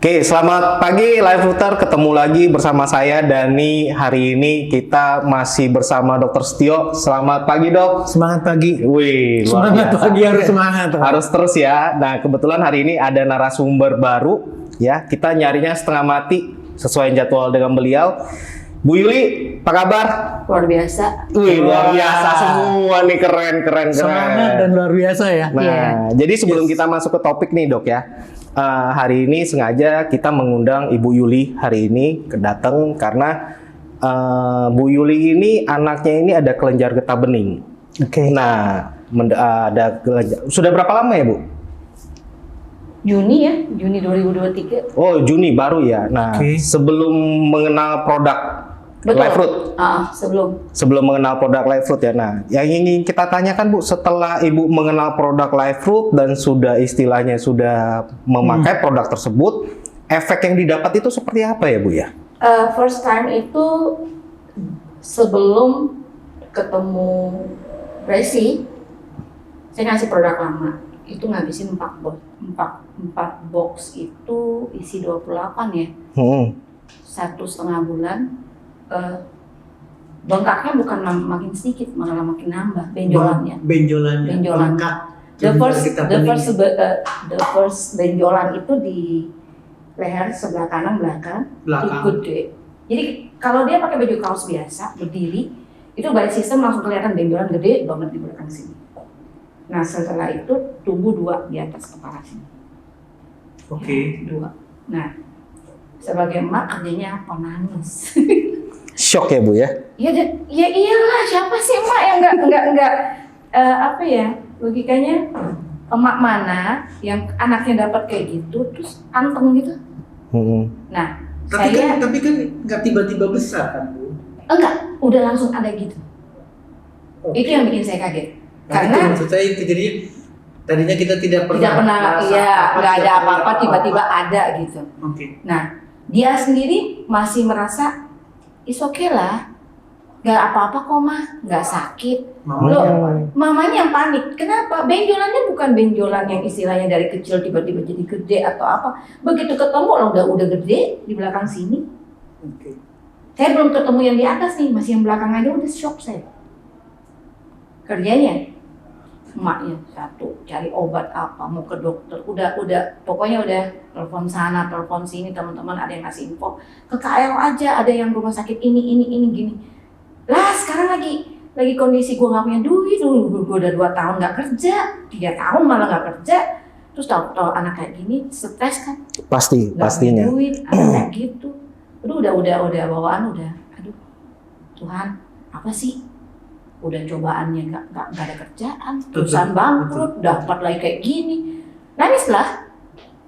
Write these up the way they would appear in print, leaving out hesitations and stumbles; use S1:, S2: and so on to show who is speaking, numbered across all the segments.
S1: Oke, selamat pagi Live Router, ketemu lagi bersama saya Dani. Hari ini kita masih bersama Dr. Setio. Selamat pagi Dok.
S2: Semangat pagi.
S1: Wih, luar
S2: Semangat
S1: biasa.
S2: pagi, harus semangat.
S1: Harus terus ya. Nah, kebetulan hari ini ada narasumber baru ya. Kita nyarinya setengah mati sesuai jadwal dengan beliau. Bu Yuli, apa kabar?
S3: Luar biasa.
S1: Wih, luar biasa semua nih, keren.
S2: Semangat dan luar biasa ya.
S1: Nah,
S3: Iya.
S1: jadi sebelum kita masuk ke topik nih Dok ya, hari ini sengaja kita mengundang Ibu Yuli hari ini datang karena Bu Yuli ini anaknya ini ada kelenjar getah bening.
S2: Oke.
S1: Nah, ada kelenjar. Sudah berapa lama ya Bu?
S3: Juni 2023.
S1: Oh, Juni baru ya. Nah,
S2: Oke.
S1: sebelum mengenal produk Live Fruit. Sebelum mengenal produk Live Fruit ya. Nah, yang ingin kita tanyakan Bu, setelah Ibu mengenal produk Live Fruit dan sudah istilahnya sudah memakai produk tersebut, efek yang didapat itu seperti apa ya Bu ya?
S3: First time itu sebelum ketemu Resi, saya ngasih produk lama. Itu ngabisin 4 box itu isi 28 ya. 1,5 bulan. Bengkaknya bukan makin sedikit, malah makin nambah benjolannya.
S2: Benjolannya.
S3: Benjolan.
S2: Bengkak.
S3: The
S2: Kita
S3: first benjolan itu di leher sebelah kanan belakang. Itu gede. Jadi kalau dia pakai baju kaos biasa berdiri, itu by system langsung kelihatan benjolan gede banget di belakang sini. Nah setelah itu tumbuh 2 di atas kepala sini.
S2: Oke.
S3: 2. Nah sebagai emak kerjanya apa, nangis.
S1: Shock ya Bu ya?
S3: Ya iyalah, siapa sih emak yang nggak apa ya, logikanya emak mana yang anaknya dapat kayak gitu terus anteng gitu. Nah
S2: Tapi kan nggak tiba-tiba besar kan Bu?
S3: enggak, udah langsung ada gitu. Itu yang bikin saya kaget.
S2: Nah,
S3: Karena
S2: itu maksud saya itu jadi tadinya kita tidak pernah merasa
S3: nggak ada
S2: tidak
S3: apa-apa,
S2: pernah
S3: tiba-tiba ada gitu.
S2: Oke.
S3: Nah dia sendiri masih merasa is okay lah, nggak apa-apa kok mah, nggak sakit. Mamanya yang panik. Kenapa? Benjolannya bukan benjolan yang istilahnya dari kecil tiba-tiba jadi gede atau apa. Begitu ketemu lo udah gede di belakang sini.
S2: Oke.
S3: Saya belum ketemu yang di atas nih, masih yang belakang aja udah shock saya. Kerjanya emaknya satu cari obat apa, mau ke dokter, udah pokoknya udah telepon sana telepon sini, teman-teman ada yang ngasih info ke KL aja, ada yang rumah sakit ini gini lah. Sekarang lagi kondisi gue nggak punya duit, gue udah 2 tahun nggak kerja, 3 tahun malah nggak kerja, terus tahu anak kayak gini stres kan,
S1: Pastinya.
S3: punya duit, anak kayak gitu. Udah bawaan udah, aduh Tuhan apa sih, udah cobaannya nggak ada kerjaan, perusahaan bangkrut, dapat lagi kayak gini, nangislah.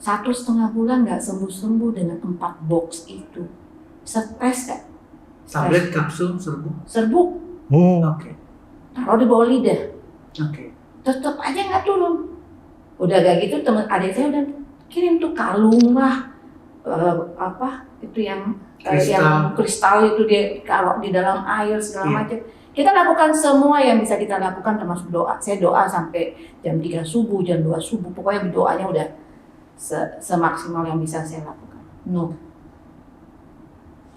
S3: 1,5 bulan nggak sembuh dengan 4 box itu, stres kan?
S2: Tablet, kapsul, serbuk. Oke.
S3: Taruh di bawah lidah,
S2: Oke.
S3: tetep aja nggak turun. Udah kayak gitu temen adik saya udah kirim tuh kalung lah, apa itu yang kristal itu dia taruh di dalam air segala macam. Kita lakukan semua yang bisa kita lakukan termasuk doa. Saya doa sampai jam 3 subuh, jam 2 subuh. Pokoknya doanya udah semaksimal yang bisa saya lakukan. No.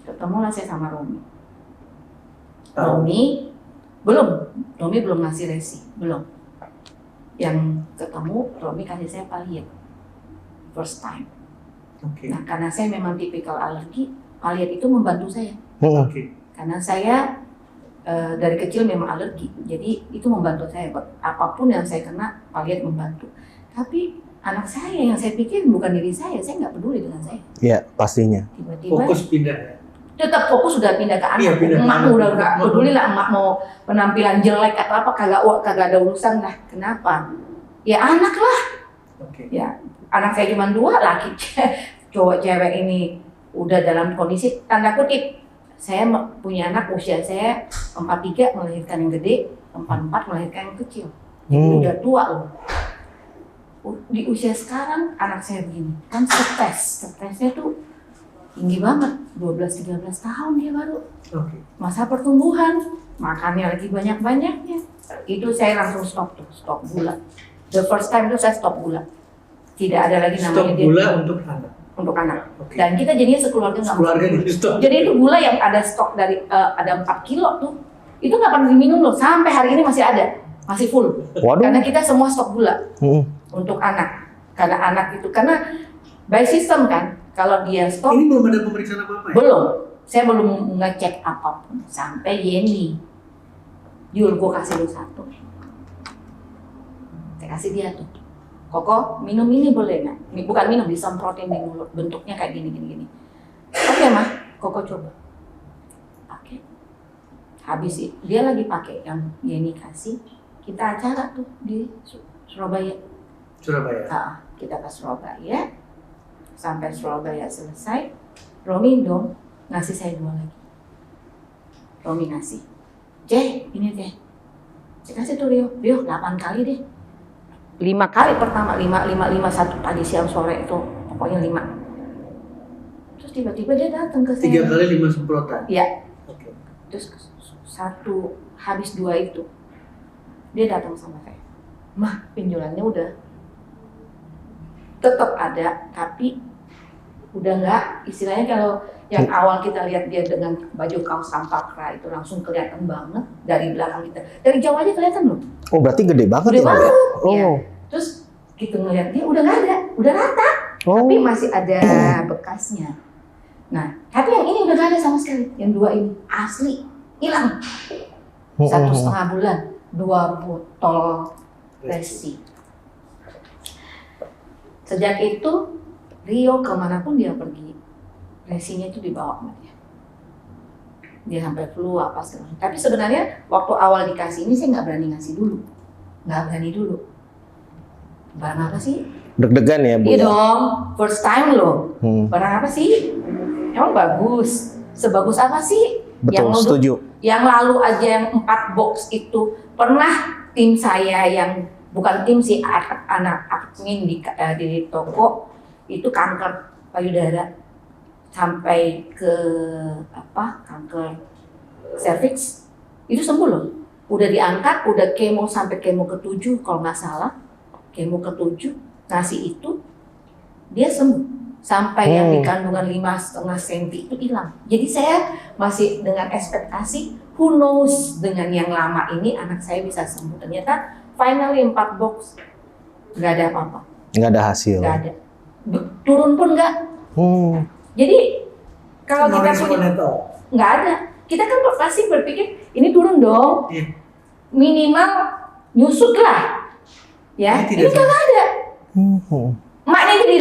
S3: Ketemulah saya sama Romi. Romi belum ngasih resi, belum. Yang ketemu Romi kasih saya paliat. First time.
S2: Oke.
S3: Nah, karena saya memang tipikal alergi, paliat itu membantu saya.
S2: Oke.
S3: Karena saya dari kecil memang alergi, jadi itu membantu saya. Apapun yang saya kena, paliat membantu. Tapi anak saya yang saya pikir bukan diri saya nggak peduli dengan saya.
S1: Iya, pastinya.
S3: Tiba-tiba
S2: Fokus pindah ya.
S3: tetap fokus sudah pindah ke anak.
S2: Iya, pindah ke
S3: Emak
S2: anak.
S3: udah nggak peduli lah, emak mau penampilan jelek atau apa, kagak ada urusan lah. Kenapa? Ya anak lah.
S2: Oke.
S3: Ya anak saya cuma 2, laki cowok cewek ini udah dalam kondisi tanda kutip. Saya punya anak usia saya 43 melahirkan yang gede, 44 melahirkan yang kecil. Jadi udah tua loh. Di usia sekarang anak saya begini, kan stresnya tuh tinggi banget, 12-13 tahun dia baru.
S2: Oke.
S3: Masa pertumbuhan, makannya lagi banyak-banyaknya. Itu saya langsung stop gula. The first time itu saya stop gula. Tidak ada lagi namanya
S2: Stop gula untuk anak.
S3: untuk anak.
S2: Oke.
S3: Dan kita jadinya sekeluarga nggak
S2: Keluarga
S3: makan.
S2: di stok.
S3: Jadi itu gula yang ada stok dari ada 4 kilo tuh, itu nggak pernah diminum loh, sampai hari ini masih ada, masih full.
S1: Waduh.
S3: Karena kita semua stok gula
S1: Hmm.
S3: untuk anak. Karena anak itu, karena by system kan, kalau dia stok,
S2: Ini belum ada pemeriksaan apa-apa ya?
S3: belum. Saya belum ngecek apapun sampai Yeni. Yul, gue kasih lu 1. Saya kasih dia tuh. Koko, minum ini boleh nggak? Bukan minum, disemprotin di mulut. Bentuknya kayak gini. Oke mah, Koko coba. Pakai. Habis itu, dia lagi pakai yang Yeni kasih. Kita acara tuh di Surabaya. Kita ke Surabaya. Sampai Surabaya selesai. Romi dong ngasih saya 2 lagi. Romi ngasih. Ini teh. Saya kasih tuh Rio 8 kali deh. 5 kali pertama, 5, 1 pagi siang sore itu. Pokoknya 5. Terus tiba-tiba dia datang ke saya.
S2: 3 kali 5 semprotan?
S3: Iya.
S2: Oke.
S3: Terus 1, habis 2 itu. Dia datang sama saya. Mah, penjualannya udah tetap ada, tapi udah nggak, istilahnya kalau yang awal kita lihat dia dengan baju kaos sampakra itu langsung kelihatan banget dari belakang kita, dari jauh aja kelihatan loh.
S1: Oh berarti gede banget
S3: Gede
S1: ya, Bu,
S3: banget.
S1: ya? Oh.
S3: Ya. Terus gitu ngeliat dia udah nggak ada, udah rata,
S1: Oh.
S3: tapi masih ada bekasnya. Nah, tapi yang ini udah nggak ada sama sekali, yang 2 ini asli hilang. 1,5 bulan, 2 botol resi. Sejak itu Rio kemanapun dia pergi, resinya itu dibawa sama dia. Dia sampai flu apa segala. Tapi sebenarnya waktu awal dikasih ini saya nggak berani ngasih dulu, nggak berani dulu. Barang apa sih?
S1: Deg-degan ya, Bu?
S3: Iya
S1: ya?
S3: dong, first time loh.
S1: Hmm.
S3: Barang apa sih? Emang bagus. Sebagus apa sih?
S1: Betul, setuju.
S3: Yang lalu aja yang 4 box itu pernah tim saya yang bukan tim sih, anak admin di toko itu kanker payudara sampai ke kanker serviks itu sembuh loh. Udah diangkat, udah kemo sampai kemo ke-7 kalau nggak salah, kemo ke-7 ngasih itu dia sembuh sampai yang di kandungan 5,5 cm itu hilang. Jadi saya masih dengan ekspektasi who knows dengan yang lama ini anak saya bisa sembuh. Ternyata finally 4 box nggak ada apa-apa.
S1: Nggak ada hasil.
S3: Nggak ada. Turun pun nggak. Jadi kalau kita punya nggak ada. Kita kan pasti berpikir ini turun dong. Minimal nyusut lah. Ya, ini nggak ada. Maknya jadi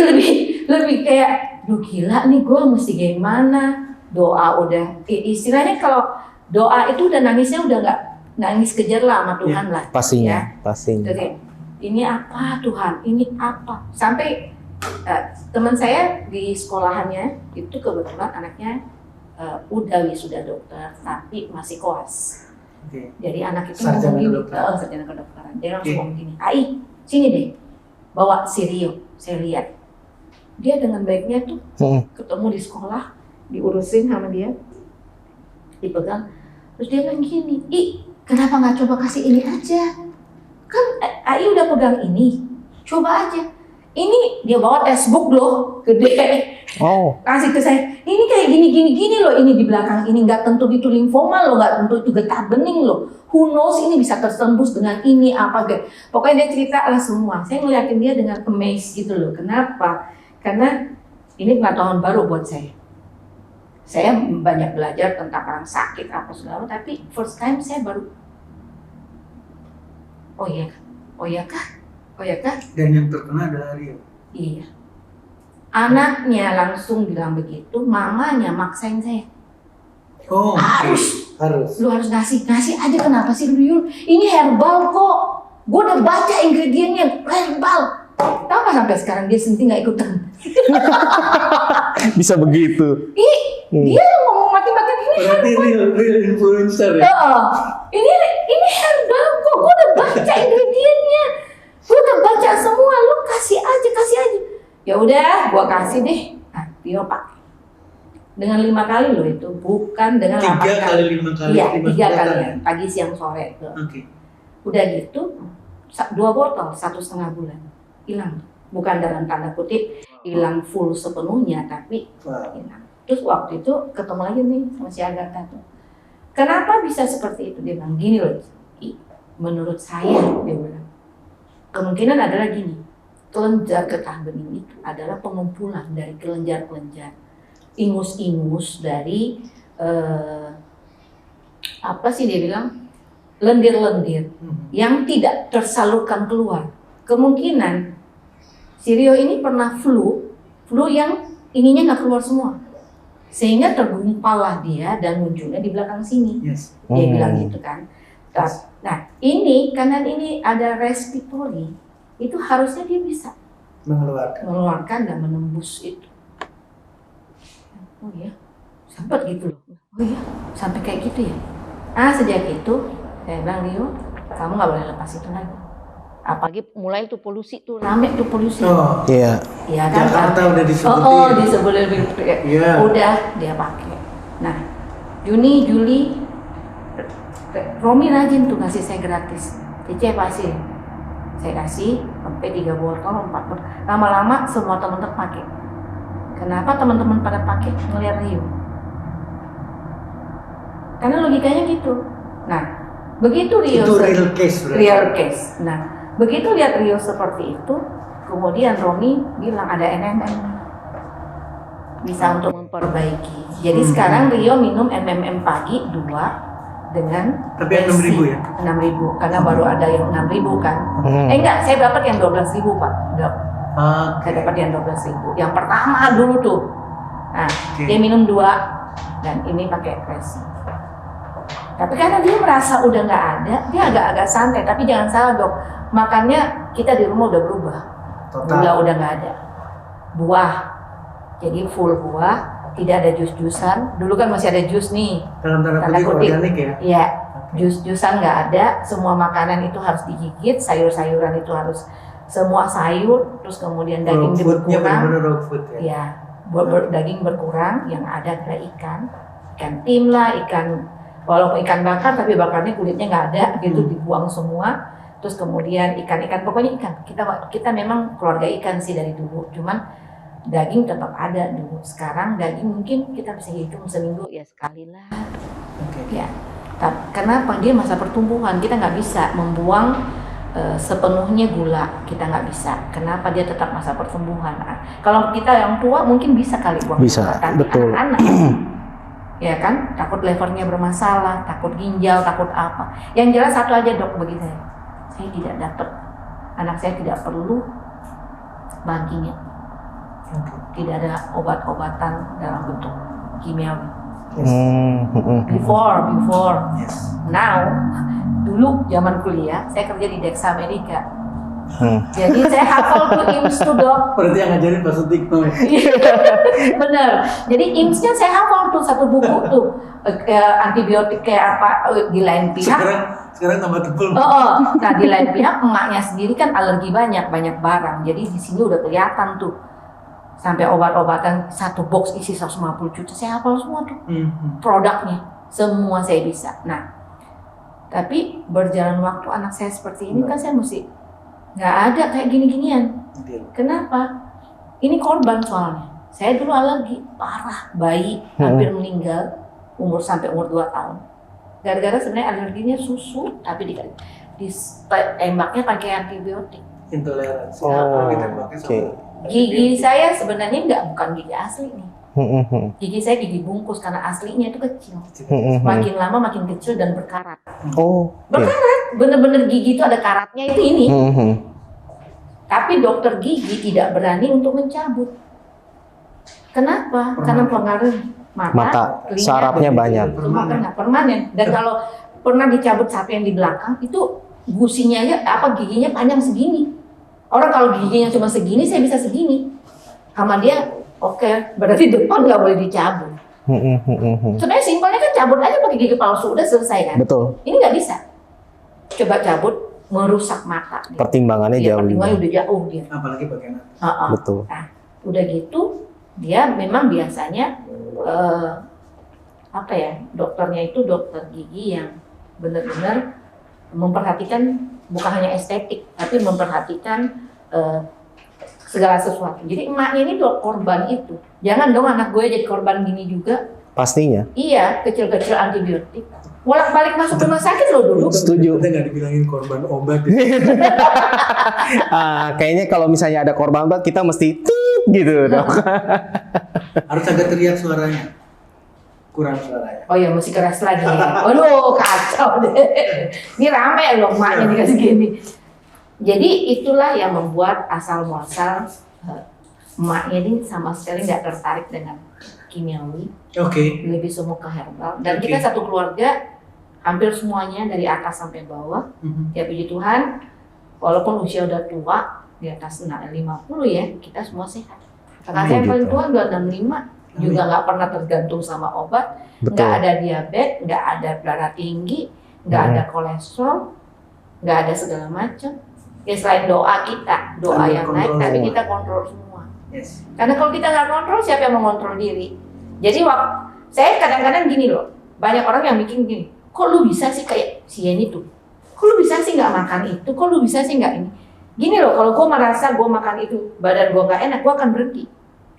S3: lebih kayak, duh gila nih gue mesti gimana. Doa udah, istilahnya kalau doa itu udah nangisnya udah nggak nangis kejar lah sama Tuhan lah.
S1: Pastinya,
S3: ya.
S1: pastinya.
S3: Jadi, ini apa Tuhan, ini apa. Sampai teman saya di sekolahannya itu kebetulan anaknya udah wisuda dokter tapi masih koas. Jadi anak itu ngomong gini, sarjana kedokteran. Dia langsung ngomong gini, Ai, sini deh, bawa si Rio, saya lihat. Dia dengan baiknya tuh ketemu di sekolah, diurusin sama dia, dipegang. Terus dia bilang gini, kenapa nggak coba kasih ini aja? Kan Ai udah pegang ini, coba aja. Ini dia bawa textbook loh, gede. Kasih ke saya. Ini kayak gini loh, ini di belakang ini nggak tentu itu limfoma loh, nggak tentu itu getah bening loh. Who knows ini bisa tertembus dengan ini apa gitu. Pokoknya dia cerita lah semua. Saya ngeliatin dia dengan amazed gitu loh. Kenapa? Karena ini pengetahuan baru buat saya. Saya banyak belajar tentang orang sakit apa segala, tapi first time saya baru. Oh iya kah?
S2: Dan yang terkena adalah Rio.
S3: Iya. Anaknya langsung bilang begitu, mamanya maksain saya. Harus. Lu harus ngasih aja, kenapa sih lu Yul? Ini herbal kok. Gue udah baca ingredientnya, herbal. Tahu nggak sampai sekarang dia sendiri nggak ikutan.
S1: Bisa begitu.
S3: Dia ngomong mati-mati ini
S2: berarti real influencer ya?
S3: Ini herbal kok. Gue udah baca ingredientnya. Gue udah baca semua. Lu kasih aja. Ya udah, gue kasih deh. Nah, Tio pakai. Dengan 5 kali loh itu, bukan dengan 8 kali.
S2: 3 kali 5 kali.
S3: Iya, 3 kali ya, pagi siang sore. Udah gitu, 2 botol 1,5 bulan hilang. Bukan dalam tanda kutip hilang full sepenuhnya, tapi hilang. Terus waktu itu ketemu lagi nih sama si Agatha tuh. Kenapa bisa seperti itu? Dia bilang gini loh, menurut saya dia bilang kemungkinan adalah gini, kelenjar getah bening itu adalah pengumpulan dari kelenjar-kelenjar, ingus-ingus dari apa sih dia bilang, lendir-lendir yang tidak tersalurkan keluar. Kemungkinan si Rio ini pernah flu yang ininya nggak keluar semua, sehingga tergumpallah dia dan munculnya di belakang sini. Dia bilang gitu kan. Nah ini karena ini ada respiratory, itu harusnya dia bisa mengeluarkan dan menembus itu. Oh ya, sempat gitu loh. Oh iya, sampai kayak gitu ya. Sejak itu saya bilang, Rio, kamu nggak boleh lepas itu lagi. Apalagi mulai tuh polusi tuh, rame tuh polusi.
S2: Oh
S1: iya.
S3: Iya kan?
S2: Jakarta udah disebutin.
S3: Disebutin.
S2: Iya.
S3: Udah dia pakai. Nah, Juni, Juli, Romi rajin tuh ngasih saya gratis. Cece pasti. Saya kasih sampai 3 botol, 4 botol. Lama-lama semua teman-teman pakai. Kenapa teman-teman pada pakai? Ngeliat Rio. Karena logikanya gitu. Nah, begitu Rio
S2: itu real case.
S3: Real case. Nah, begitu lihat Rio seperti itu, kemudian Romi bilang ada NMM bisa untuk memperbaiki. Jadi sekarang Rio minum MMM pagi 2 dengan
S2: tapi yang 6.000 ya?
S3: 6.000 karena baru ada yang 6.000 kan. Enggak, saya dapat yang 12.000 Pak. Enggak. Saya dapat yang 12.000. Yang pertama dulu tuh. Nah, dia minum 2 dan ini pakai resi. Tapi karena dia merasa udah nggak ada, dia agak-agak santai. Tapi jangan salah dok, makannya kita di rumah udah berubah. Gula udah nggak ada. Buah, jadi full buah, tidak ada jus-jusan. Dulu kan masih ada jus nih.
S2: Dalam tanda kutip organik ya?
S3: Iya, jus-jusan nggak ada. Semua makanan itu harus digigit, sayur-sayuran itu harus semua sayur. Terus kemudian daging berkurang.
S2: Bener-bener raw food ya?
S3: Iya, daging berkurang. Yang ada adalah ikan tim lah, walaupun ikan bakar tapi bakarnya kulitnya nggak ada gitu, dibuang semua. Terus kemudian ikan pokoknya ikan. Kita memang keluarga ikan sih dari dulu, cuman daging tetap ada dulu. Sekarang daging mungkin kita bisa hitung seminggu ya sekali lah. Ya, kenapa? Dia masa pertumbuhan, kita nggak bisa membuang sepenuhnya gula, kita nggak bisa. Kenapa? Dia tetap masa pertumbuhan. Kalau kita yang tua mungkin bisa kali buang
S1: bisa,
S3: gula, tapi
S1: betul.
S3: anak-anak ya kan, takut levernya bermasalah, takut ginjal, takut apa. Yang jelas satu aja dok bagi saya tidak dapat, anak saya tidak perlu baginya, tidak ada obat-obatan dalam bentuk kimiawi. Before, now, dulu zaman kuliah saya kerja di Dexa Medica. Jadi saya hafal tuh IMS tuh dok.
S2: Berarti yang ngajarin Pak Sutikno ya?
S3: Bener. Jadi IMS-nya saya hafal tuh satu buku tuh, antibiotik kayak apa di lain pihak.
S2: Sekarang tambah tebel.
S3: Nah di lain pihak emaknya sendiri kan alergi banyak barang. Jadi di sini udah kelihatan tuh. Sampai obat-obatan satu box isi 150 juta saya hafal semua tuh. Produknya semua saya bisa. Nah tapi berjalan waktu anak saya seperti ini kan saya mesti nggak ada kayak gini-ginian. Kenapa? Ini korban soalnya. Saya dulu alergi parah, bayi hampir meninggal sampai umur 2 tahun. Gara-gara sebenarnya alerginya susu, tapi ditembaknya pakai antibiotik.
S2: Intoleransi.
S3: Gigi saya sebenarnya bukan gigi asli nih. Gigi saya gigi bungkus karena aslinya itu kecil. Makin lama makin kecil dan berkarat. Berkarat, bener-bener gigi itu ada karatnya itu ini. Tapi dokter gigi tidak berani untuk mencabut. Kenapa? Karena pengaruh mata telinga,
S1: sarafnya banyak.
S3: Semua kena permanen. Dan kalau pernah dicabut satu yang di belakang itu gusinya giginya panjang segini. Orang kalau giginya cuma segini, saya bisa segini. Sama dia, oke, berarti depan nggak boleh dicabut. Sebenarnya simpelnya kan cabut aja pakai gigi palsu, udah selesai kan?
S1: Betul.
S3: Ini nggak bisa. Coba cabut, merusak mata.
S1: Pertimbangannya jauh lebih.
S3: Pertimbangannya udah jauh dia.
S2: Apalagi pakai mata.
S1: Betul.
S3: Nah, udah gitu, dia memang biasanya dokternya itu dokter gigi yang benar-benar memperhatikan bukan hanya estetik, tapi memperhatikan segala sesuatu. Jadi emaknya ini tuh korban itu. Jangan dong anak gue jadi korban gini juga.
S1: Pastinya.
S3: Iya, kecil-kecil antibiotik. Bolak-balik masuk rumah sakit loh dulu.
S1: Setuju.
S2: Kita nggak dibilangin korban obat.
S1: Kayaknya kalau misalnya ada korban obat kita mesti tit gitu dong.
S2: Harus agak teriak suaranya. Kurang suaranya.
S3: Oh ya, mesti keras lagi. Waduh, kacau deh. Ini rame loh emaknya dikasih gini. Jadi itulah yang membuat asal muasal emaknya ini sama sekali nggak tertarik dengan kimiawi, lebih semua ke herbal. Dan kita satu keluarga hampir semuanya dari atas sampai bawah. Ya puji Tuhan, walaupun usia udah tua di atas 50 ya, kita semua sehat. Kakak saya yang paling tua 265 juga nggak pernah tergantung sama obat, nggak ada diabetes, nggak ada darah tinggi, nggak ada kolesterol, nggak ada segala macam. Ya selain doa kita, doa yang naik, tapi kita kontrol semua.
S2: Yes.
S3: Karena kalau kita nggak kontrol, siapa yang mengontrol diri? Jadi saya kadang-kadang gini loh, banyak orang yang bikin gini, kok lu bisa sih kayak si Yeni tuh? Kok lu bisa sih nggak makan itu? Kok lu bisa sih nggak ini? Gini loh, kalau gue merasa gue makan itu, badan gue nggak enak, gue akan berhenti.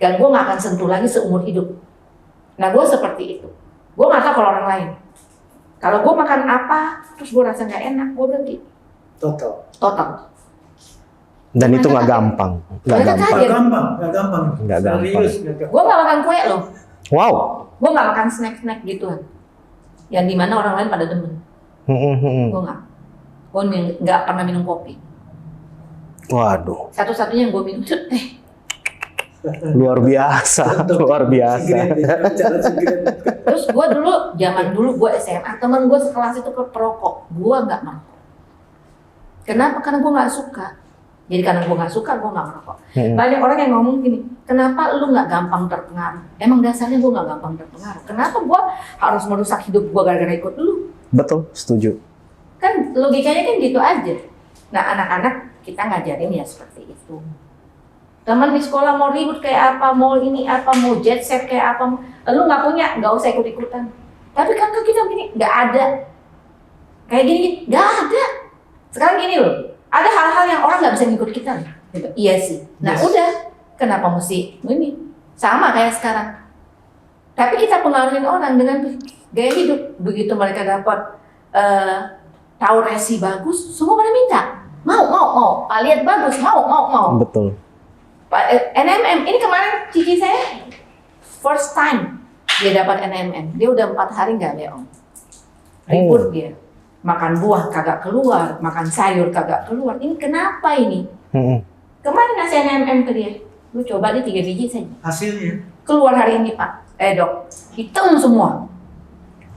S3: Dan gue nggak akan sentuh lagi seumur hidup. Nah gue seperti itu. Gue nggak tahu kalau orang lain. Kalau gue makan apa, terus gue rasa nggak enak, gue berhenti. Total.
S1: Dan itu nggak gampang.
S2: Nggak gampang. Serius.
S3: Gue nggak makan kue loh.
S1: Wow.
S3: Gue nggak makan snack gituan. Yang dimana orang lain pada demen. Gue nggak. Gue nggak pernah minum kopi.
S1: Waduh.
S3: Satu-satunya yang gue minum
S1: luar biasa.
S3: Terus gue zaman dulu gue SMA, teman gue sekelas itu perokok, gue nggak merokok. Kenapa? Karena gue nggak suka. Jadi karena gue nggak suka, gue nggak merokok. Banyak orang yang ngomong gini, kenapa lu nggak gampang terpengaruh? Emang dasarnya gue nggak gampang terpengaruh. Kenapa gue harus merusak hidup gue gara-gara ikut lu?
S1: Betul, setuju.
S3: Kan logikanya kan gitu aja. Nah anak-anak kita ngajarin ya seperti itu. Teman di sekolah mau ribut kayak apa, mau ini apa, mau jet set kayak apa, lu nggak punya, nggak usah ikut-ikutan. Tapi kan kita gini, nggak ada. Kayak gini, nggak ada. Sekarang gini loh, ada hal-hal yang orang nggak bisa ngikut kita. Gitu. Iya sih. Nah udah, kenapa mesti ini? Sama kayak sekarang. Tapi kita pengaruhin orang dengan gaya hidup. Begitu mereka dapat tahu resi bagus, semua pada minta. Mau. Lihat bagus, mau.
S1: Betul.
S3: NMM, ini kemarin cici saya first time dia dapat NMM. Dia udah 4 hari nggak beong. Ribut dia. Makan buah kagak keluar, makan sayur kagak keluar. Ini kenapa ini? Kemarin ngasih NMM ke dia. Lu coba dia 3 biji saja.
S2: Hasilnya?
S3: Keluar hari ini Pak. Dok, hitam semua.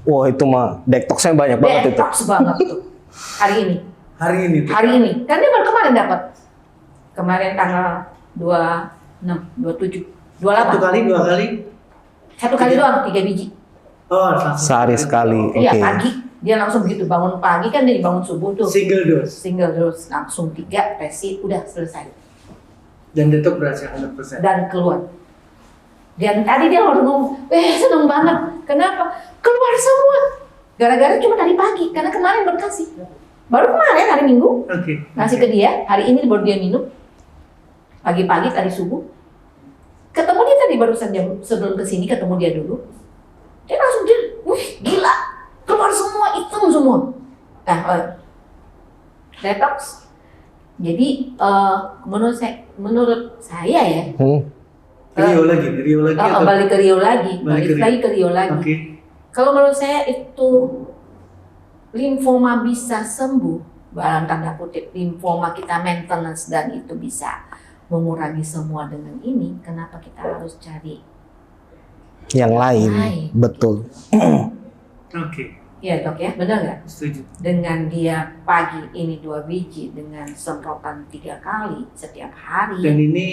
S1: Wah itu mah detoxnya banyak banget itu.
S3: Detox banget tuh. Hari ini.
S2: Hari ini.
S3: Kan dia baru kemarin dapat. Kemarin tanggal 26, 27, 28. Satu kali doang, 3 biji.
S2: Oh,
S1: sehari sekali.
S3: Iya, pagi. Dia langsung begitu bangun pagi kan dia bangun subuh tuh.
S2: Single dose.
S3: Langsung 3 resi udah selesai.
S2: Dan detox berhasil 100%.
S3: Dan keluar. Dan tadi dia baru ngomong, seneng banget. Kenapa? Keluar semua. Gara-gara cuma tadi pagi, karena kemarin berkasih. Baru kemarin hari Minggu. Ngasih ke dia, hari ini baru dia minum. Pagi-pagi tadi subuh. Ketemu dia tadi barusan jam sebelum kesini ketemu dia dulu. Dia langsung gila. Keluar semua, hitam semua. Nah, detox. Jadi menurut saya ya.
S2: Rio lagi.
S3: Balik ke Rio lagi. Kalau menurut saya itu limfoma bisa sembuh dalam tanda kutip. Limfoma kita maintenance dan itu bisa mengurangi semua dengan ini. Kenapa kita harus cari
S1: yang lain? Betul.
S3: Iya dok ya, benar nggak?
S2: Setuju.
S3: Dengan dia pagi ini 2 biji dengan semprotan 3 kali setiap hari.
S2: Dan ini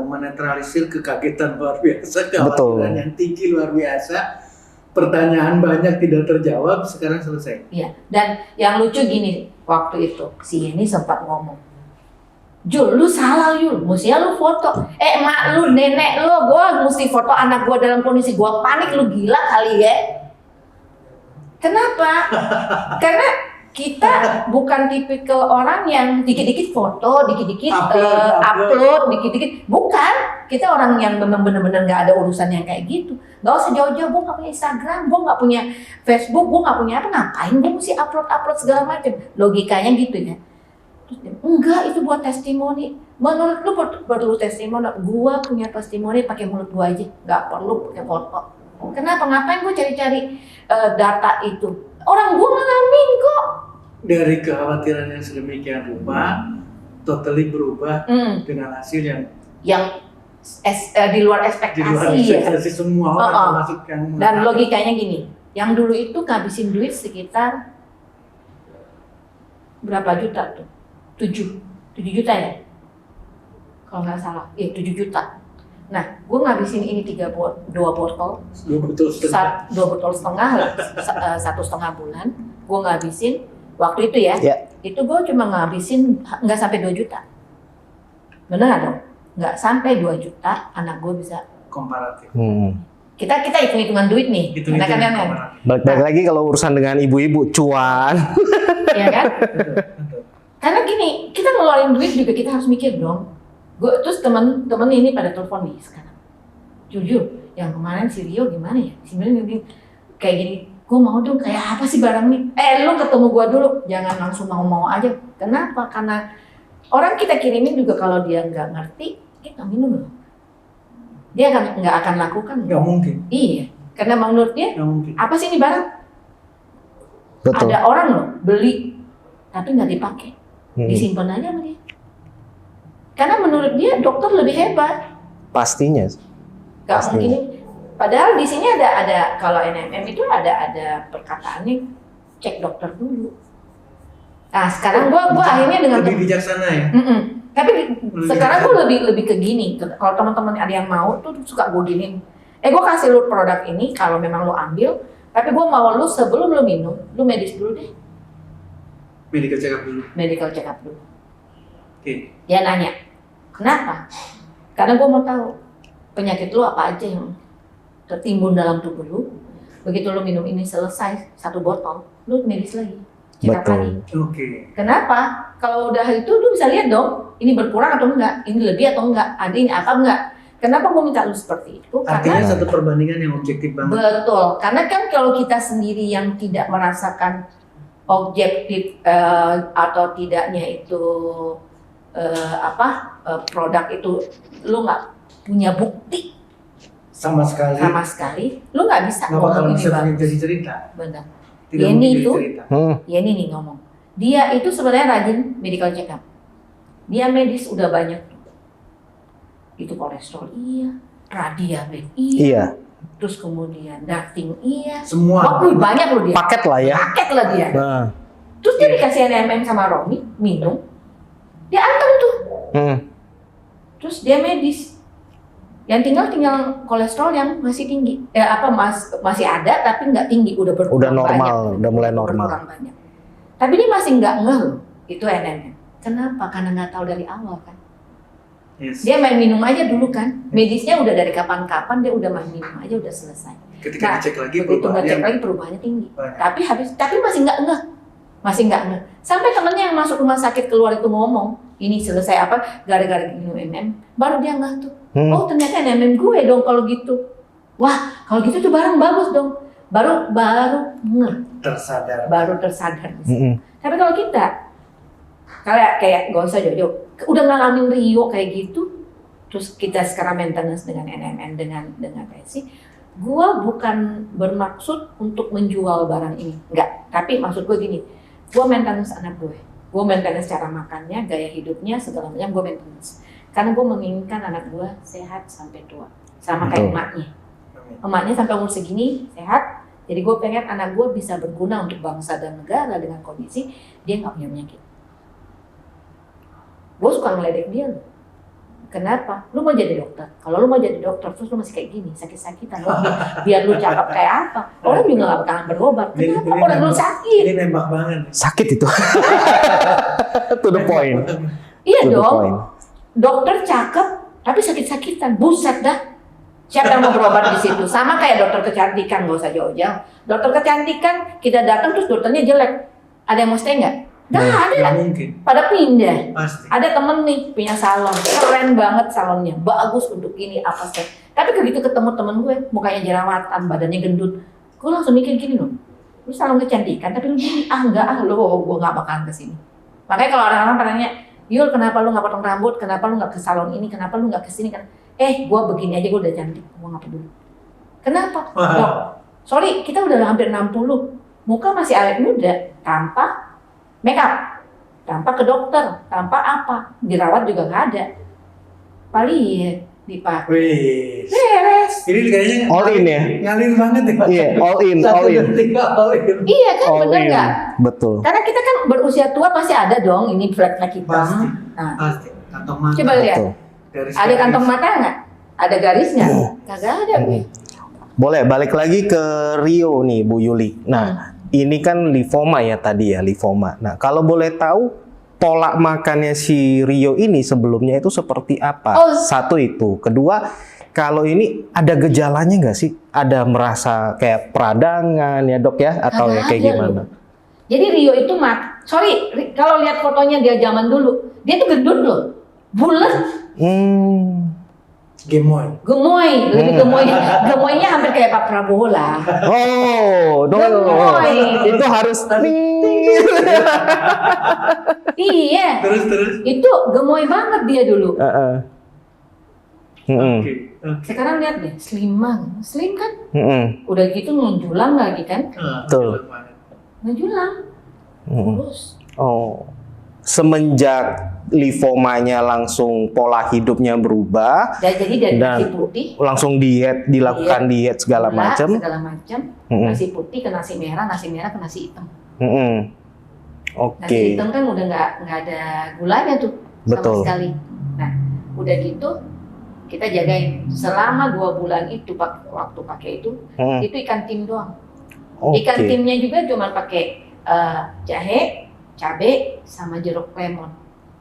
S2: menetralisir kekagetan luar biasa, kekhawatiran yang tinggi luar biasa, pertanyaan banyak tidak terjawab, sekarang selesai.
S3: Iya. Dan yang lucu gini, waktu itu si ini sempat ngomong, Jul, lu salah Jul, mestinya lu foto. Mak lu, nenek lu, gua mesti foto anak gua dalam kondisi gua panik, lu gila kali ya? Kenapa? Karena kita bukan tipikal orang yang dikit-dikit foto, dikit-dikit
S2: Upload.
S3: dikit-dikit. Bukan. Kita orang yang memang benar-benar nggak ada urusan yang kayak gitu. Gak usah jauh-jauh, gue nggak punya Instagram, gue nggak punya Facebook, gue nggak punya apa, ngapain gue mesti upload segala macam. Logikanya gitu ya. Terus dia, enggak, itu buat testimoni. Menurut lu perlu testimoni? Gue punya testimoni pakai mulut gue aja, nggak perlu pakai foto. Kenapa? Ngapain gue cari-cari data itu? Orang gue ngalamin kok.
S2: Dari kekhawatiran yang sedemikian rupa, totally berubah dengan hasil yang
S3: di luar
S2: di
S3: ekspektasi,
S2: luar ekspektasi semua orang, termasuk yang
S3: Dan logikanya gini, yang dulu itu ngabisin duit sekitar berapa juta tuh? 7 juta ya? Kalau nggak salah, 7 juta. Nah, gue ngabisin ini 2 botol,
S2: 2 botol setengah.
S3: 2 botol setengah, 1,5 bulan. Gue ngabisin waktu itu ya, itu gue cuma ngabisin nggak sampai 2 juta. Bener dong? Nggak sampai 2 juta, anak gue bisa
S2: Komparatif.
S3: Kita hitung-hitungan duit nih.
S1: Balik lagi kalau urusan dengan ibu-ibu, cuan.
S3: Ya kan?
S2: Betul.
S3: Karena gini, kita ngeluarin duit juga kita harus mikir dong. Terus temen ini pada telepon nih sekarang. Jujur, yang kemarin si Rio gimana ya? Sebenarnya kayak gini, gue mau dong kayak apa sih barang nih? Lu ketemu gue dulu, jangan langsung mau aja. Kenapa? Karena orang kita kirimin juga kalau dia nggak ngerti, kita minum loh. Dia nggak akan lakukan.
S2: Nggak mungkin.
S3: Iya, karena menurut dia
S2: Nggak mungkin.
S3: apa sih ini barang?
S1: Betul.
S3: Ada orang loh beli tapi nggak dipakai, disimpan aja sama dia. Karena menurut dia dokter lebih hebat.
S1: Pastinya.
S3: Gak mungkin. Padahal di sini ada kalau NMM itu ada perkataannya cek dokter dulu. Nah sekarang gua akhirnya dengan
S2: lebih bijaksana ya.
S3: Tapi sekarang gua lebih ke gini. Kalau teman-teman ada yang mau tuh suka gua gini. Gua kasih lu produk ini kalau memang lu ambil. Tapi gua mau lu sebelum lu minum, lu medis dulu deh.
S2: Medical check up dulu.
S3: Medical check up dulu.
S2: Oke.
S3: Dia nanya, kenapa? Karena gue mau tahu penyakit lu apa aja yang tertimbun dalam tubuh lu. Begitu lu minum ini selesai 1 botol, lu medis lagi. Check up lagi.
S2: Oke.
S3: Kenapa? Kalau udah itu lu bisa lihat dong, ini berkurang atau enggak, ini lebih atau enggak, ada ini apa enggak. Kenapa gue minta lu seperti itu?
S2: Artinya
S3: Karena
S2: satu perbandingan yang objektif banget.
S3: betul, karena kan kalau kita sendiri yang tidak merasakan objektif atau tidaknya itu produk itu lu nggak punya bukti
S2: sama sekali
S3: lu nggak bisa
S2: nggak bakal
S3: ngomong ini
S2: bisa
S3: bagus.
S2: jadi cerita.
S3: Benar.
S2: Tidak
S3: Ini
S2: mungkin
S3: itu
S2: jadi cerita.
S3: Yeni nih ngomong, dia itu sebenarnya rajin medical check up, dia medis udah banyak tuh. Itu kolesterol iya, radiabetes
S1: Iya.
S3: terus kemudian darting iya,
S2: Semua.
S3: banyak loh dia,
S1: Paket lah ya.
S3: paket lah dia.
S1: Nah.
S3: Terus dia dikasih NMM sama Romi minum, dia antem tuh. Terus dia medis. Yang tinggal kolesterol yang masih tinggi. Masih ada tapi nggak tinggi, udah berkurang.
S1: Udah normal,
S3: banyak.
S1: udah mulai normal.
S3: Berkurang banyak. Tapi dia masih nggak ngeh loh, itu NMM. Kenapa? Karena nggak tahu dari awal kan.
S2: Yes.
S3: Dia main minum aja dulu kan. Medisnya udah dari kapan-kapan dia udah main minum aja udah selesai.
S2: Ketika dicek lagi
S3: begitu ngecek lagi perubahannya tinggi.
S2: banyak.
S3: Tapi masih nggak ngeh. Sampai temennya yang masuk rumah sakit keluar itu ngomong, ini selesai apa gara-gara minum NMM, baru dia ngeh tuh. Oh ternyata NMM gue dong kalau gitu. Wah kalau gitu tuh barang bagus dong. Baru ngeh. Baru tersadar. Tapi kalau kita kayak gak usah jauh-jauh, udah ngalamin Rio kayak gitu, terus kita sekarang maintenance dengan NMM dengan PSI, gue bukan bermaksud untuk menjual barang ini, enggak. Tapi maksud gue gini, gue maintenance anak gue maintenance cara makannya, gaya hidupnya, segala macam gue maintenance. Karena gue menginginkan anak gue sehat sampai tua, sama kayak emaknya. Emaknya sampai umur segini sehat, jadi gue pengen anak gue bisa berguna untuk bangsa dan negara dengan kondisi dia nggak punya penyakit. Gue suka ngeledek dia loh. Kenapa? Lu mau jadi dokter? Kalau lu mau jadi dokter, terus lu masih kayak gini, sakit-sakitan. Biar lu cakep kayak apa? Orang juga gak bakalan berobat. Kenapa orang lu sakit?
S2: Ini nembak banget.
S1: Sakit itu. To the point.
S3: Iya dong. Dokter cakep, tapi sakit-sakitan. Buset dah. Siapa yang mau berobat di situ? Sama kayak dokter kecantikan, gak usah jauh-jauh. Dokter kecantikan, kita datang terus dokternya jelek. Ada yang mau stay nggak? Nggak ada.
S2: Nggak mungkin.
S3: Pada pindah.
S2: Pasti.
S3: Ada temen nih punya salon, keren banget salonnya, bagus untuk ini apa sih. Tapi begitu ketemu temen gue, mukanya jerawatan, badannya gendut, gue langsung mikir gini loh, lu salon kecantikan, tapi lu gini, lo gue nggak bakalan kesini. Makanya kalau orang-orang tanya, Yul kenapa lu nggak potong rambut, kenapa lu nggak ke salon ini, kenapa lu nggak kesini kan? Gue begini aja gue udah cantik, gue nggak peduli. Kenapa? Dok, sorry kita udah hampir 60, muka masih awet muda, tanpa make up, tanpa ke dokter, tanpa apa, dirawat juga nggak ada. Paling dipakai.
S2: Wih.
S3: Beres.
S2: Ini kayaknya
S1: All in ya?
S2: Ngalir banget ya Pak.
S1: Iya, all in,
S2: Satu
S1: all in.
S2: dan tiga, all in.
S3: Iya kan,
S1: All
S3: bener
S1: in.
S3: nggak?
S1: Betul.
S3: Karena kita kan berusia tua pasti ada dong ini flek-flek hitam.
S2: Pasti.
S3: Nah,
S2: Pasti. Kantong mata.
S3: coba lihat.
S1: Betul.
S2: Garis-garis.
S3: Ada kantong mata nggak? Ada garisnya? Kagak ada, Bu.
S1: Boleh balik lagi ke Rio nih Bu Yuli. Nah, ini kan lipoma ya tadi ya, lipoma. Nah, kalau boleh tahu pola makannya si Rio ini sebelumnya itu seperti apa?
S3: Oh.
S1: Satu itu. Kedua, kalau ini ada gejalanya nggak sih? Ada merasa kayak peradangan ya dok ya? Atau ya
S3: Kagak
S1: kayak
S3: ada
S1: gimana?
S3: loh. Jadi Rio itu kalau lihat fotonya dia zaman dulu, dia tuh gendut loh, bulat,
S2: Gemoy.
S3: gemoy, lebih gemoynya hampir kayak Pak Prabowo lah.
S1: Oh, dok.
S3: Gemoy.
S1: Itu harus.
S3: Iya,
S2: Terus.
S3: itu gemoy banget dia dulu.
S2: Oke.
S3: Sekarang lihat deh, slim kan?
S1: Mm-mm.
S3: Udah gitu menjulang lagi kan?
S1: Betul.
S3: Menjulang, terus.
S1: Oh, semenjak lipomanya langsung pola hidupnya berubah,
S3: Jadi dari
S1: Dan
S3: nasi putih,
S1: langsung dilakukan diet segala
S3: gula,
S1: macam.
S3: segala macam,
S1: Mm-mm.
S3: nasi putih ke nasi merah ke nasi hitam.
S1: Mm-mm.
S3: Nasi
S1: Oke,
S3: hitam kan udah nggak ada gulanya tuh sama
S1: Betul.
S3: sekali. Nah, udah gitu kita jagain selama 2 bulan itu waktu pakai itu ikan tim doang.
S1: Oke.
S3: Ikan timnya juga cuma pakai jahe, cabe, sama jeruk lemon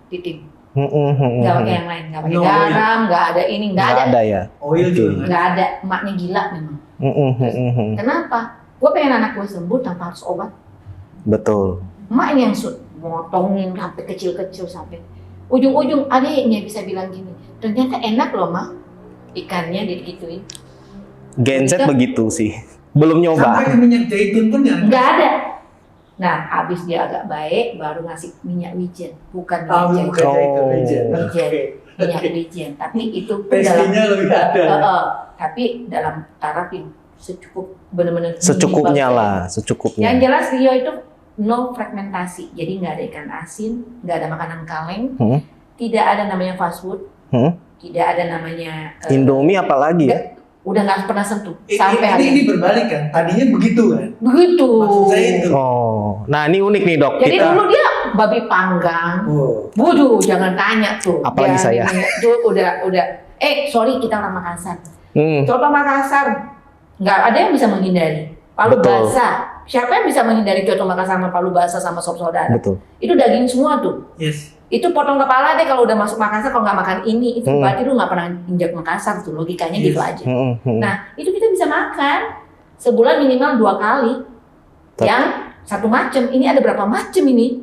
S3: di tim. Nggak pakai yang lain, nggak pakai
S2: No,
S3: garam, nggak ada ini, nggak
S1: Nggak
S3: ada,
S1: ada ya.
S2: Oil
S1: Oke.
S2: juga nggak ada.
S3: nggak ada. Emaknya gila memang. Kenapa? Gue pengen anak gue sembuh tanpa harus obat.
S1: Betul.
S3: Emak ini yang motongin sampai kecil-kecil sampai ujung-ujung adiknya bisa bilang gini, ternyata enak loh Mak, ikannya digituin.
S1: Genset
S3: Begitu?
S1: begitu sih. Belum
S2: Sampai
S1: nyoba.
S2: ke minyak zaitun pun ya.
S3: Nggak ada. Nah, habis dia agak baik, baru ngasih minyak wijen, bukan minyak
S2: Bukan
S3: zaitun.
S2: zaitun, wijen.
S3: Wijen.
S2: Oke.
S3: Minyak
S2: Oke.
S3: wijen, tapi itu pun dalam
S2: Pastinya lebih ada.
S3: tapi dalam taraf yang benar-benar
S1: Secukupnya
S3: minimal.
S1: lah, secukupnya.
S3: Yang jelas Rio itu no fragmentasi, jadi nggak ada ikan asin, nggak ada makanan kaleng, tidak ada namanya fast food, tidak ada namanya
S1: Indomie apalagi ya?
S3: udah nggak pernah sentuh sampai hari
S2: Ini berbalik kan. Tadinya begitu kan.
S3: begitu.
S2: Maksud saya itu.
S1: Oh, nah ini unik nih dok.
S3: Jadi
S1: Kita
S3: dulu dia babi panggang,
S2: Oh.
S3: waduh jangan tanya tuh.
S1: Apalagi
S3: Dia
S1: saya.
S3: Tuh udah. Sorry kita orang Makassar. Coba Makassar, nggak ada yang bisa menghindari. Palu
S1: Betul.
S3: basah, siapa yang bisa menghindari coto Makassar sama palu basah sama sop saudara?
S1: betul.
S3: Itu daging semua tuh.
S2: Yes.
S3: Itu potong kepala deh kalau udah masuk Makassar, kalau nggak makan ini, itu berarti lu nggak pernah injak Makassar tuh, logikanya gitu aja. Nah, itu kita bisa makan sebulan minimal 2 kali. Yang satu macam, ini ada berapa macam ini?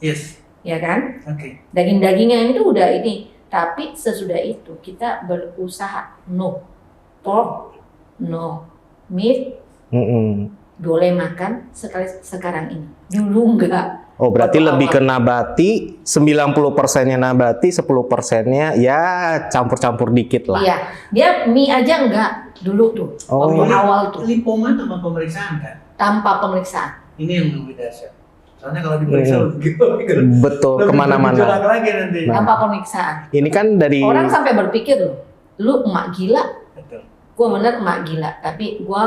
S2: Yes.
S3: Ya kan?
S2: Oke.
S3: Daging-dagingnya itu udah ini. Tapi sesudah itu kita berusaha no pork, no meat, boleh makan sekarang ini. Dulu enggak.
S1: Oh, berarti
S3: Waktu
S1: lebih
S3: awal.
S1: ke nabati, 90%-nya nabati, 10%-nya ya campur-campur dikit lah.
S3: Iya, dia mie aja enggak dulu tuh.
S1: Oh.
S3: Waktu awal tuh
S2: Lipoma tanpa pemeriksaan kan.
S3: tanpa pemeriksaan.
S2: Ini yang lebih dahsyat. Soalnya kalau diperiksa lebih
S1: Betul,
S2: lebih
S1: kemana-mana.
S2: bergejolak lagi nanti.
S3: Tanpa pemiksaan.
S1: Ini kan dari
S3: Orang sampai berpikir loh, lu emak gila.
S2: Betul.
S3: Gue bener emak gila, tapi gue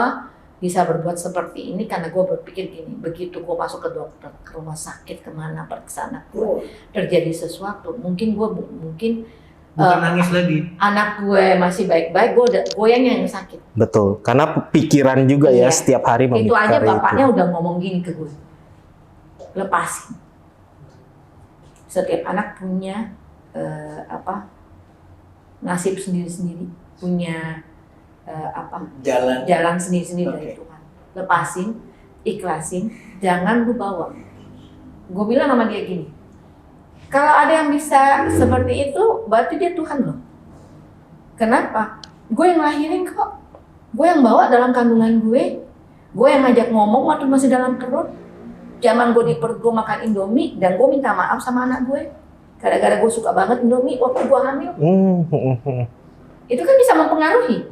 S3: bisa berbuat seperti ini karena gue berpikir gini, begitu gue masuk ke dokter, ke rumah sakit, kemana periksa gue, terjadi sesuatu, mungkin
S2: Bukan nangis lagi.
S3: anak gue masih baik-baik, gue yang sakit.
S1: betul, karena pikiran juga ya
S3: Iya.
S1: setiap hari
S3: Itu aja
S1: memikirkan
S3: bapaknya udah ngomong gini ke gue, lepasin. Setiap anak punya nasib sendiri-sendiri, punya
S2: Jalan.
S3: sendiri-sendiri dari
S2: Oke.
S3: Tuhan. Lepasin, ikhlasin, jangan lu bawa. gue bilang sama dia gini, kalau ada yang bisa seperti itu, berarti dia Tuhan loh. Kenapa? Gue yang lahirin kok, gue yang bawa dalam kandungan gue yang ngajak ngomong waktu masih dalam perut. Zaman gue di perut gue makan Indomie dan gue minta maaf sama anak gue, gara-gara gue suka banget Indomie waktu gue hamil. Itu kan bisa mempengaruhi.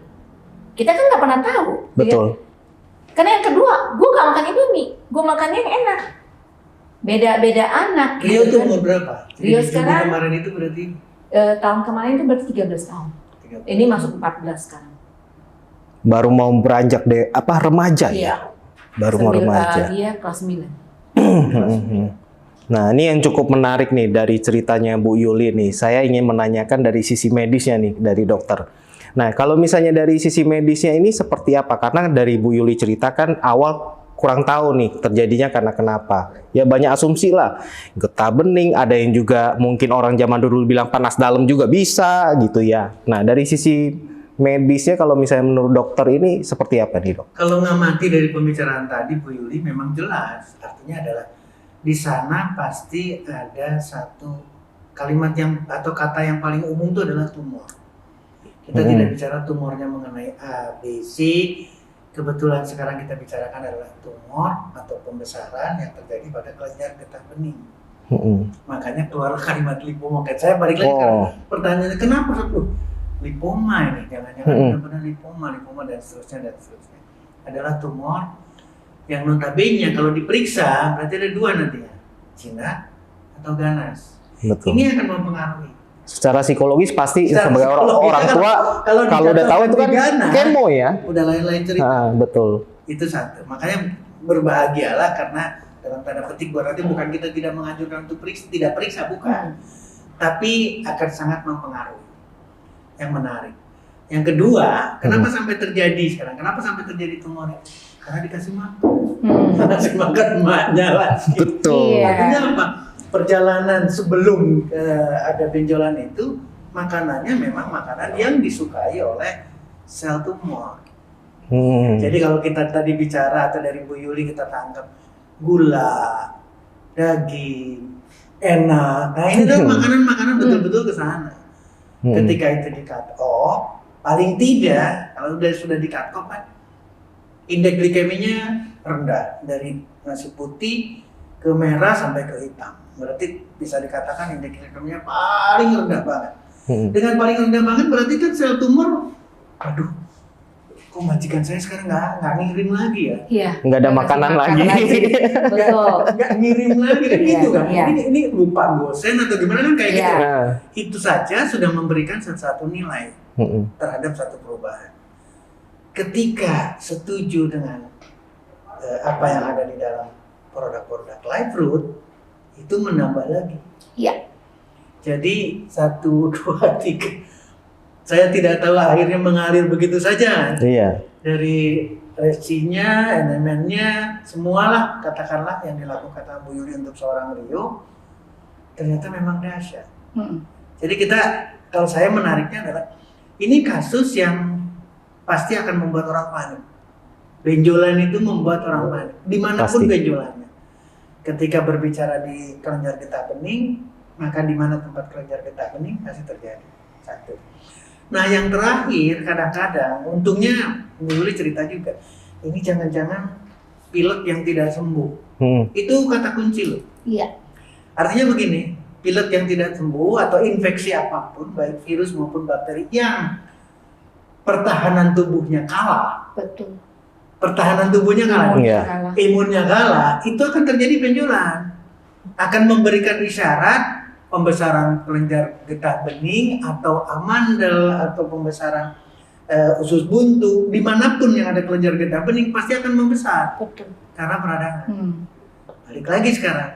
S3: Kita kan nggak pernah tahu.
S1: Betul.
S3: Ya? Karena yang kedua, gue gak makan Indomie, gue makannya yang enak. Beda-beda anak.
S2: Rio
S3: gitu
S2: tuh
S3: kan.
S2: umur berapa?
S3: Rio
S2: Jadi
S3: sekarang
S2: kemarin itu berarti
S3: tahun kemarin itu berarti 13 tahun.
S2: 13.
S3: Ini masuk 14 sekarang.
S1: Baru mau beranjak remaja ya?
S3: Iya.
S1: Baru mau remaja.
S3: Dia kelas 9.
S1: Nah, ini yang cukup menarik nih dari ceritanya Bu Yuli nih. Saya ingin menanyakan dari sisi medisnya nih, dari dokter. Nah, kalau misalnya dari sisi medisnya ini seperti apa? Karena dari Bu Yuli ceritakan awal kurang tahu nih terjadinya karena kenapa. Ya banyak asumsi lah. Getah bening, ada yang juga mungkin orang zaman dulu bilang panas dalam juga bisa gitu ya. Nah, dari sisi medisnya kalau misalnya menurut dokter ini seperti apa nih, Dok?
S2: kalau ngamati dari pembicaraan tadi Bu Yuli memang jelas. Artinya adalah di sana pasti ada satu kalimat yang atau kata yang paling umum itu adalah tumor. Kita tidak bicara tumornya mengenai A, B, C. Kebetulan sekarang kita bicarakan adalah tumor atau pembesaran yang terjadi pada kelenjar getah bening. Makanya keluar kalimat lipoma. Saya balik lagi ke pertanyaannya, kenapa satu lipoma ini? Jangan-jangan benar-benar lipoma dan seterusnya. Adalah tumor yang notabene kalau diperiksa berarti ada dua nantinya, jinak atau ganas.
S1: Betul.
S2: Ini akan mempengaruhi.
S1: Secara psikologis pasti
S2: Secara
S1: sebagai orang tua kalau udah tahu itu kan kemo ya.
S2: Udah lain-lain cerita.
S1: Betul.
S2: Itu satu. Makanya berbahagialah karena dalam tanda petik berarti bukan kita tidak menganjurkan untuk tidak periksa, bukan. Tapi akan sangat mempengaruhi. Yang menarik. Yang kedua, kenapa sampai terjadi sekarang? Kenapa sampai terjadi tumor? Karena dikasih makan. Dikasih makan emaknya lagi.
S1: Betul.
S2: Artinya apa? Perjalanan sebelum ada benjolan itu, makanannya memang makanan yang disukai oleh sel tumor. Jadi kalau kita tadi bicara atau dari Bu Yuli kita tangkap gula, daging, enak. Nah ini adalah makanan-makanan betul-betul ke sana. Ketika itu di-cut off, paling tidak kalau sudah di-cut off kan indeks glikeminya rendah dari nasi putih ke merah sampai ke hitam. Berarti bisa dikatakan indeks glikeminya paling rendah banget. Dengan paling rendah banget berarti kan sel tumor, aduh, kok majikan saya sekarang nggak ngirim lagi ya?
S3: Iya.
S1: Nggak ada makanan lagi.
S3: Betul.
S2: Nggak ngirim lagi kan gitu kan?
S3: Iya.
S2: Ini lupa gosen atau gimana kan kayak gitu.
S1: Nah.
S2: Itu saja sudah memberikan satu nilai terhadap satu perubahan. Ketika setuju dengan apa yang ada di dalam produk-produk Live Fruit, itu menambah lagi.
S3: Iya.
S2: Jadi 1, 2, 3. Saya tidak tahu akhirnya mengalir begitu saja.
S1: Iya.
S2: Dari resinya, NMN-nya, semualah katakanlah yang dilakukan Bu Yuli untuk seorang Rio, ternyata memang dahsyat. Jadi kalau saya menariknya adalah ini kasus yang pasti akan membuat orang panik. Benjolan itu membuat orang panik, dimanapun benjolannya. Ketika berbicara di kelenjar getah bening, maka di mana tempat kelenjar getah bening pasti terjadi. Satu. Nah yang terakhir kadang-kadang, untungnya Yuli cerita juga, ini jangan-jangan pilek yang tidak sembuh. Itu kata kunci loh.
S3: Iya.
S2: Artinya begini, pilek yang tidak sembuh atau infeksi apapun, baik virus maupun bakteri yang pertahanan tubuhnya kalah.
S3: Betul.
S2: Pertahanan tubuhnya kalah, imunnya kalah, itu akan terjadi benjolan. Akan memberikan isyarat pembesaran kelenjar getah bening atau amandel atau pembesaran usus buntu, dimanapun yang ada kelenjar getah bening pasti akan membesar.
S3: Betul.
S2: Karena peradangan. Balik lagi sekarang.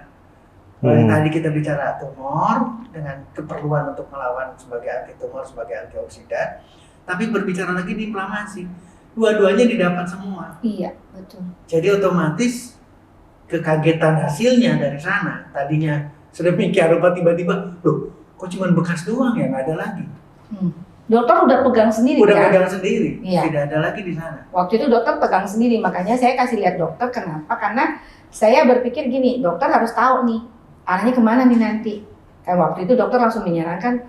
S2: Tadi kita bicara tumor dengan keperluan untuk melawan sebagai anti tumor, sebagai antioksidan, tapi berbicara lagi di inflamasi. Dua-duanya didapat semua.
S3: Iya, betul.
S2: Jadi otomatis kekagetan hasilnya dari sana. Tadinya sedemikian rupa tiba-tiba, loh, kok cuma bekas doang ya, nggak ada lagi.
S3: Dokter udah pegang sendiri.
S2: Udah
S3: kan?
S2: pegang sendiri,
S3: iya.
S2: Tidak ada lagi di sana.
S3: Waktu itu dokter pegang sendiri, makanya saya kasih lihat dokter. Kenapa? Karena saya berpikir gini, dokter harus tahu nih arahnya kemana nih nanti? Kan waktu itu dokter langsung menyarankan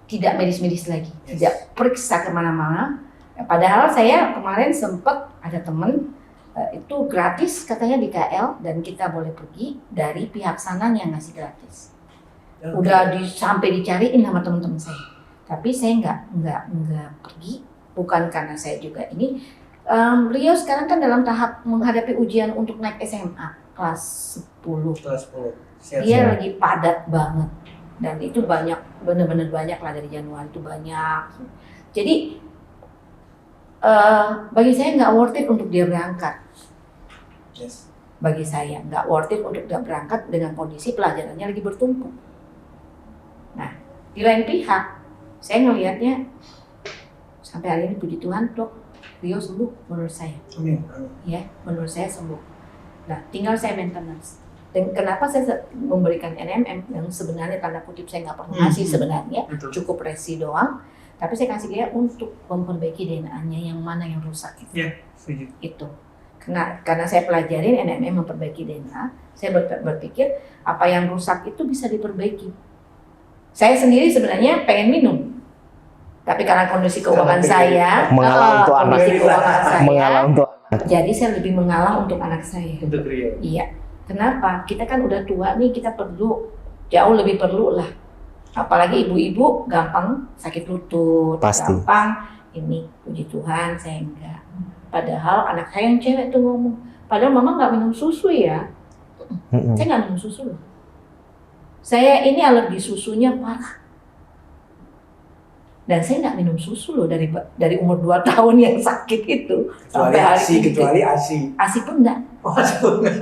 S3: tidak medis-medis lagi, tidak periksa kemana-mana. Padahal saya kemarin sempat ada temen itu gratis katanya di KL dan kita boleh pergi dari pihak sana yang ngasih gratis. Udah sampai dicariin sama teman-teman saya, tapi saya nggak pergi, bukan karena saya juga ini. Rio sekarang kan dalam tahap menghadapi ujian untuk naik SMA kelas 10.
S2: Kelas 10.
S3: Dia lagi padat banget dan itu banyak, benar-benar banyak lah dari Januari itu banyak. Jadi bagi saya nggak worth it untuk dia berangkat.
S2: Yes.
S3: Bagi saya nggak worth it untuk dia berangkat dengan kondisi pelajarannya lagi bertumpuk. Nah, di lain pihak, saya ngelihatnya sampai hari ini puji Tuhan dok, Rio sembuh menurut saya.
S2: Amin.
S3: Ya, menurut saya sembuh. Nah, tinggal saya maintenance. Dan kenapa saya memberikan NMM yang sebenarnya tanda kutip saya nggak pernah ngasih sebenarnya, cukup resi doang. Tapi saya kasih dia untuk memperbaiki DNA-nya yang mana yang rusak itu.
S2: Ya, setuju.
S3: Itu. Karena saya pelajarin NMM memperbaiki DNA, saya berpikir apa yang rusak itu bisa diperbaiki. Saya sendiri sebenarnya pengen minum, tapi karena kondisi keuangan saya,
S1: mengalah untuk anak,
S3: kondisi keuangan saya,
S1: mengalah untuk
S3: jadi saya lebih mengalah untuk anak saya.
S2: Untuk Rio.
S3: Iya. Kenapa? Kita kan udah tua nih, kita perlu jauh lebih perlu lah. Apalagi ibu-ibu gampang sakit lutut,
S1: Pasti.
S3: gampang ini. Puji Tuhan saya enggak. Padahal anak saya yang cewek tuh ngomong, padahal mama nggak minum susu ya. Saya nggak minum susu loh. Saya ini alergi susunya parah. Dan saya nggak minum susu loh dari umur 2 tahun yang sakit itu sampai hari ini.
S2: Kecuali ASI.
S3: ASI pun enggak.
S2: Oh, enggak.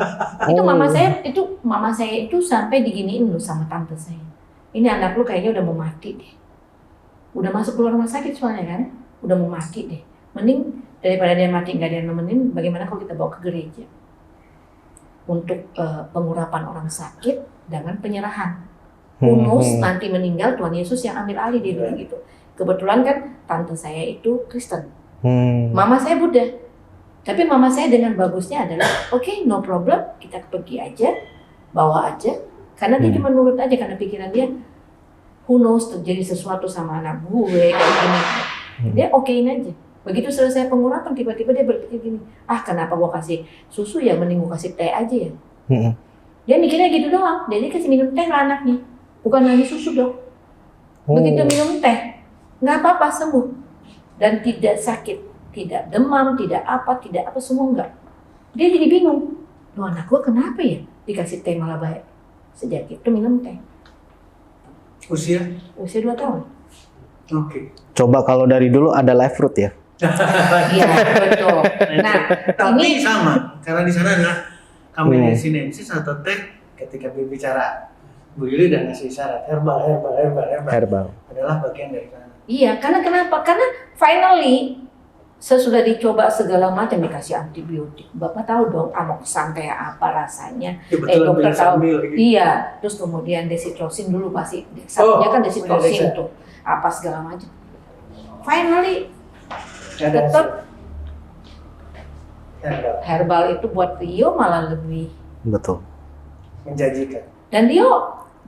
S3: Itu mama saya itu sampai diginiin loh sama tante saya. Ini anak lu kayaknya udah mau mati deh. Udah masuk keluar rumah sakit soalnya kan, udah mau mati deh. Mending daripada dia mati nggak ada yang nemenin, bagaimana kalau kita bawa ke gereja untuk pengurapan orang sakit dengan penyerahan. Unus nanti meninggal, Tuhan Yesus yang ambil alih, dia bilang gitu. Kebetulan kan tante saya itu Kristen, mama saya Buddha. Tapi mama saya dengan bagusnya adalah, oke, no problem, kita pergi aja, bawa aja. Karena dia cuma nurut aja, karena pikiran dia, who knows terjadi sesuatu sama anak gue, kayak gini. Dia okein aja. Begitu selesai pengurapan, tiba-tiba dia berpikir gini, kenapa gue kasih susu ya, mending gue kasih teh aja ya. Dia mikirnya gitu doang, dia kasih minum teh ke anaknya, bukan lagi susu dong. Begitu minum teh, nggak apa-apa, sembuh. Dan tidak sakit, tidak demam, tidak apa, semua enggak. Dia jadi bingung, loh anak gue kenapa ya dikasih teh malah baik. Sejak itu minum teh.
S2: Usia
S3: 2 tahun.
S2: Oke.
S1: Coba kalau dari dulu ada live fruit ya.
S3: Iya, betul. Nah,
S2: Tapi
S3: ini
S2: sama, karena di sana adalah Camellia-sinensis atau teh ketika berbicara. Bu Yuli udah ngasih syarat herbal adalah bagian dari sana.
S3: iya, karena kenapa? Karena finally sesudah dicoba segala macam, dikasih antibiotik. Bapak tahu dong amoxan kayak apa rasanya.
S2: Ya,
S3: Dokter tahu.
S2: gitu.
S3: Iya, terus kemudian desitrosin dulu pasti. Satunya kan desitrosin tuh. Apa segala macam. Finally tetap herbal itu buat Rio malah lebih
S1: Betul.
S2: menjanjikan.
S3: Dan dia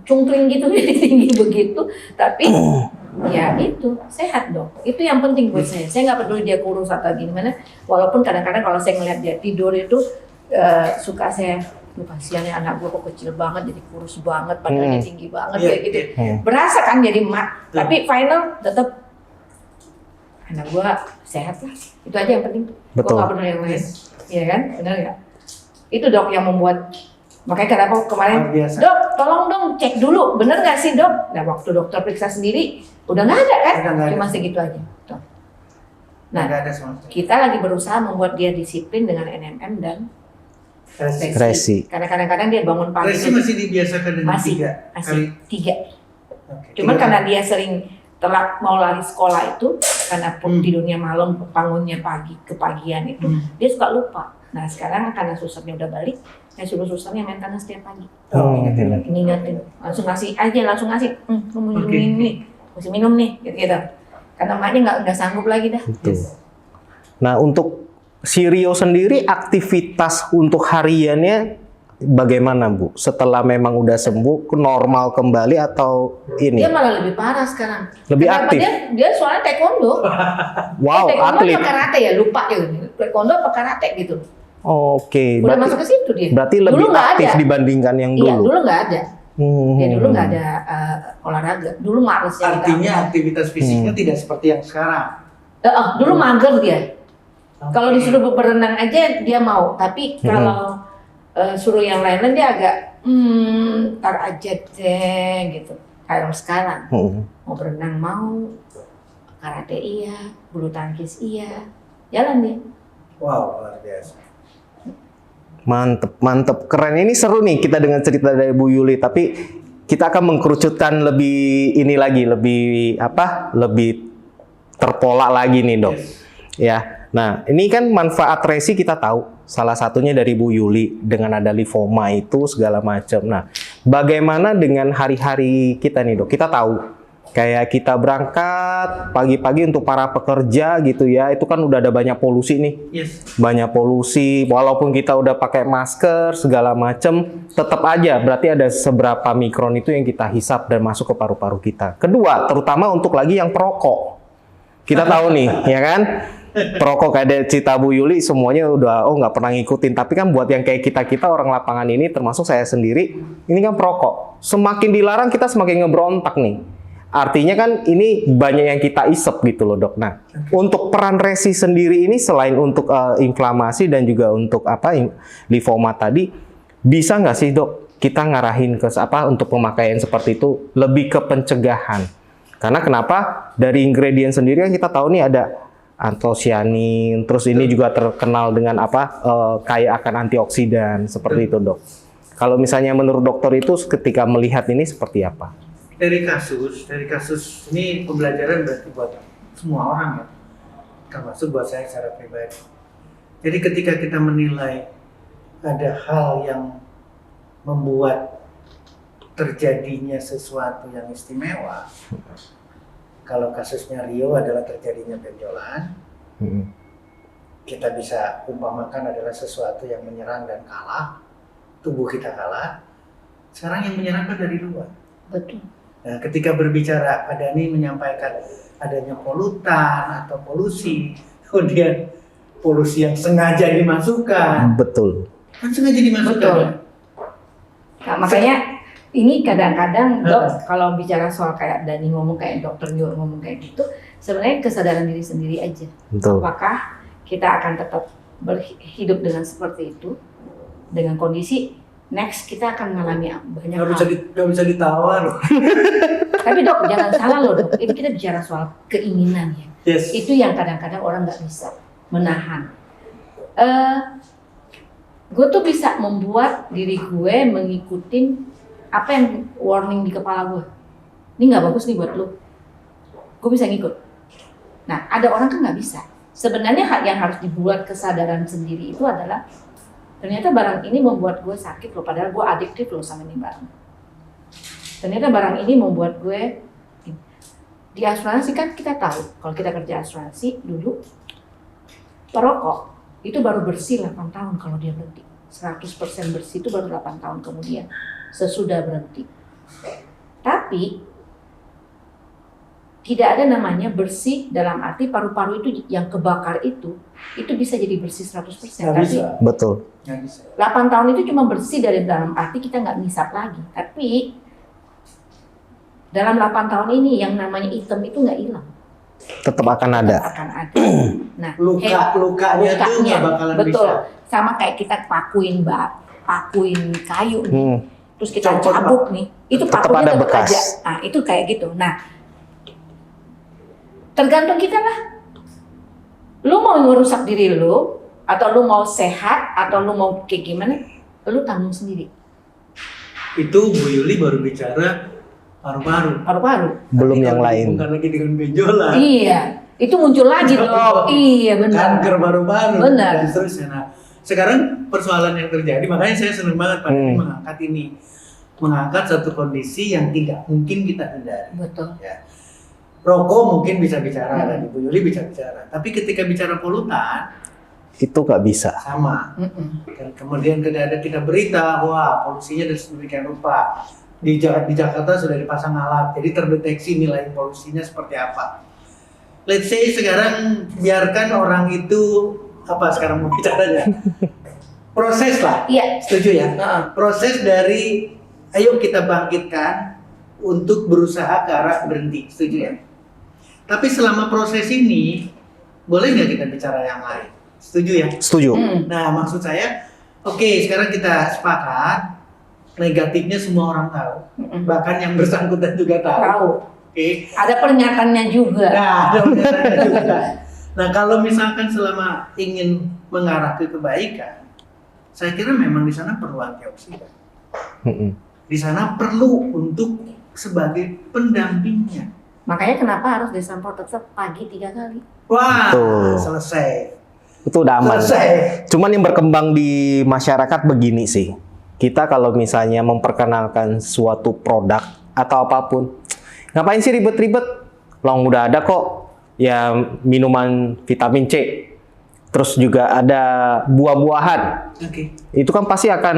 S3: cungkring gitu, jadi tinggi begitu, tapi ya itu sehat dong. Itu yang penting buat saya. Saya nggak peduli dia kurus atau gimana. Walaupun kadang-kadang kalau saya ngeliat dia tidur itu suka saya, kasihan ya anak gue kok kecil banget, jadi kurus banget, padahal dia tinggi banget kayak gitu. Berasa kan jadi emak. Tapi final tetap anak gue sehat lah. Itu aja yang penting. Gue nggak peduli yang lain. Iya kan? Benar nggak? Itu dok yang membuat. Makanya kenapa kemarin, dok tolong dong cek dulu, bener nggak sih dok? Nah waktu dokter periksa sendiri, udah nggak ada kan? Cuma segitu aja. Tuh. Nah, kita lagi berusaha membuat dia disiplin dengan NMM dan resi. Karena kadang-kadang dia bangun pagi.
S2: Resi masih dibiasakan dengan
S3: masih 3. Cuman karena dia sering telat mau lari sekolah itu, karena tidurnya malam, bangunnya pagi, kepagian itu, dia suka lupa. Nah sekarang karena susternya udah balik, saya suruh susternya maintenance setiap pagi. Ingetin, langsung ngasih, minum ini, mesti minum nih, gitu. Karena maknya nggak sanggup lagi dah.
S1: Nah untuk si Rio sendiri aktivitas untuk hariannya bagaimana Bu? Setelah memang udah sembuh, normal kembali atau ini?
S3: Dia malah lebih parah sekarang.
S1: Lebih
S3: Kenapa?
S1: aktif?
S3: Dia soalnya taekwondo.
S1: Wow,
S3: taekwondo
S1: atlet.
S3: apa karate ya? Lupa ya. Taekwondo apa karate gitu.
S1: Oke,
S3: Udah
S1: berarti,
S3: masuk ke situ dia.
S1: berarti
S3: Dulu
S1: lebih
S3: nggak
S1: aktif
S3: ada.
S1: dibandingkan yang
S3: Iya,
S1: dulu.
S3: dulu nggak ada. Dia dulu nggak ada olahraga. Dulu males ya.
S2: Artinya aktivitas fisiknya tidak seperti yang sekarang.
S3: Dulu mager dia. Kalau disuruh berenang aja dia mau, tapi kalau suruh yang lain-lain dia agak ntar aja deh gitu. Kayak sekarang mau berenang mau, karate iya, bulu tangkis iya, jalan dia.
S2: Wow, luar biasa.
S1: Mantep, mantep, keren. Ini seru nih kita dengan cerita dari Bu Yuli, tapi kita akan mengkerucutkan lebih ini lagi, lebih apa? Lebih terpola lagi nih Dok. Ya, nah ini kan manfaat resi kita tahu. Salah satunya dari Bu Yuli dengan ada lymphoma itu segala macam. Nah, bagaimana dengan hari-hari kita nih Dok? Kita tahu kayak kita berangkat pagi-pagi untuk para pekerja gitu ya, itu kan udah ada banyak polusi nih.
S2: Yes.
S1: Banyak polusi, walaupun kita udah pakai masker segala macam, tetap aja berarti ada seberapa mikron itu yang kita hisap dan masuk ke paru-paru kita. Kedua, terutama untuk lagi yang perokok. Kita tahu nih, ya kan? Perokok kayak cerita Bu Yuli semuanya udah nggak pernah ngikutin, tapi kan buat yang kayak kita orang lapangan ini, termasuk saya sendiri, ini kan perokok. Semakin dilarang kita semakin ngebrontak nih. Artinya kan ini banyak yang kita isep gitu loh Dok. Nah, untuk peran resi sendiri ini selain untuk inflamasi dan juga untuk lymphoma tadi, bisa nggak sih Dok kita ngarahin ke untuk pemakaian seperti itu lebih ke pencegahan? Karena kenapa? Dari ingredient sendiri kan kita tahu nih ada antosianin, terus ini juga terkenal dengan kaya akan antioksidan seperti itu Dok. Kalau misalnya menurut dokter itu ketika melihat ini seperti apa?
S2: Dari kasus ini pembelajaran berarti buat semua orang ya, termasuk buat saya secara pribadi. Jadi ketika kita menilai ada hal yang membuat terjadinya sesuatu yang istimewa, kalau kasusnya Rio adalah terjadinya benjolan, kita bisa umpamakan adalah sesuatu yang menyerang dan kalah, tubuh kita kalah. Sekarang yang menyerang kan dari luar.
S3: Betul.
S2: Nah, ketika berbicara, Pak Dhani menyampaikan adanya polutan atau polusi, kemudian polusi yang sengaja dimasukkan.
S1: Betul.
S2: Kan sengaja dimasukkan.
S3: Betul. Nah, makanya ini kadang-kadang Dok, kalau bicara soal kayak Dhani ngomong kayak dokter Dio ngomong kayak gitu, sebenarnya kesadaran diri sendiri aja.
S1: Betul.
S3: Apakah kita akan tetap berhidup dengan seperti itu, dengan kondisi next kita akan mengalami banyak hal.
S2: Nggak bisa ditawar.
S3: Tapi Dok, jangan salah loh Dok, ini kita bicara soal keinginan ya.
S2: Yes.
S3: Itu yang kadang-kadang orang nggak bisa menahan. Gue tuh bisa membuat diri gue mengikutin apa yang warning di kepala gue. Ini nggak bagus nih buat lo. Gue bisa ngikut. Nah, ada orang kan nggak bisa. Sebenarnya yang harus dibuat kesadaran sendiri itu adalah ternyata barang ini membuat gue sakit loh, padahal gue adiktif loh sama ini barang. Ternyata barang ini membuat gue, di asuransi kan kita tahu, kalau kita kerja asuransi dulu, perokok itu baru bersih 8 tahun kalau dia berhenti. 100% bersih itu baru 8 tahun kemudian, sesudah berhenti. Tapi, tidak ada namanya bersih dalam arti paru-paru itu yang kebakar itu bisa jadi bersih 100%. Tapi
S1: Betul.
S3: 8 tahun itu cuma bersih dari dalam arti kita nggak ngisap lagi. Tapi dalam 8 tahun ini yang namanya hitam itu nggak hilang.
S1: Tetap akan ada.
S3: Akan ada. Nah,
S2: lukanya tuh nggak bakalan
S3: betul.
S2: bisa.
S3: Sama kayak kita pakuin kayu nih. Terus kita
S2: Copot,
S3: cabut nih. Itu
S1: tetap
S3: pakunya
S1: ada
S3: tetap
S1: bekas.
S3: aja. Nah, itu kayak gitu. Nah, tergantung kita lah. Lu mau ngerusak diri lu, atau lu mau sehat, atau lu mau kayak gimana, lu tanggung sendiri.
S2: Itu Bu Yuli baru bicara paru-paru.
S3: Paru-paru.
S1: Belum yang
S2: Kalau
S1: lain.
S2: dihubungkan lagi dengan benjolan.
S3: Iya, itu muncul lagi dong. Iya benar.
S2: Kanker paru-paru.
S3: Benar.
S2: Dan seterusnya. Nah, sekarang persoalan yang terjadi, makanya saya senang banget Pak Dhani mengangkat ini. Mengangkat satu kondisi yang tidak mungkin kita hindari.
S3: Betul.
S2: Ya. Rokok mungkin bisa bicara, dan Ibu Yuli bisa bicara. Tapi ketika bicara polutan,
S1: itu nggak bisa.
S2: sama. Dan kemudian ada kita berita, wah polusinya sedemikian rupa. Di Jakarta sudah dipasang alat, jadi terdeteksi nilai polusinya seperti apa. Let's say sekarang biarkan orang itu apa sekarang mau bicaranya? Proses lah.
S3: Iya.
S2: Setuju ya? Proses dari ayo kita bangkitkan untuk berusaha ke arah berhenti. Setuju ya? Tapi selama proses ini boleh nggak kita bicara yang lain? Setuju ya?
S1: Setuju.
S2: Nah, maksud saya, oke, sekarang kita sepakat, negatifnya semua orang tahu, bahkan yang bersangkutan juga tahu. Oke.
S3: Ada pernyataannya juga.
S2: Nah, ada pernyataannya juga. Nah, kalau misalkan selama ingin mengarah ke kebaikan, saya kira memang di sana perlu antioksidan. Di sana perlu untuk sebagai pendampingnya.
S3: Makanya kenapa harus disemprot tetap pagi 3 kali?
S2: Wah,
S1: Betul.
S2: selesai.
S1: Itu udah aman.
S2: Selesai.
S1: Cuman yang berkembang di masyarakat begini sih. Kita kalau misalnya memperkenalkan suatu produk atau apapun, ngapain sih ribet-ribet? Long udah ada kok ya minuman vitamin C. Terus juga ada buah-buahan.
S2: Oke.
S1: Itu kan pasti akan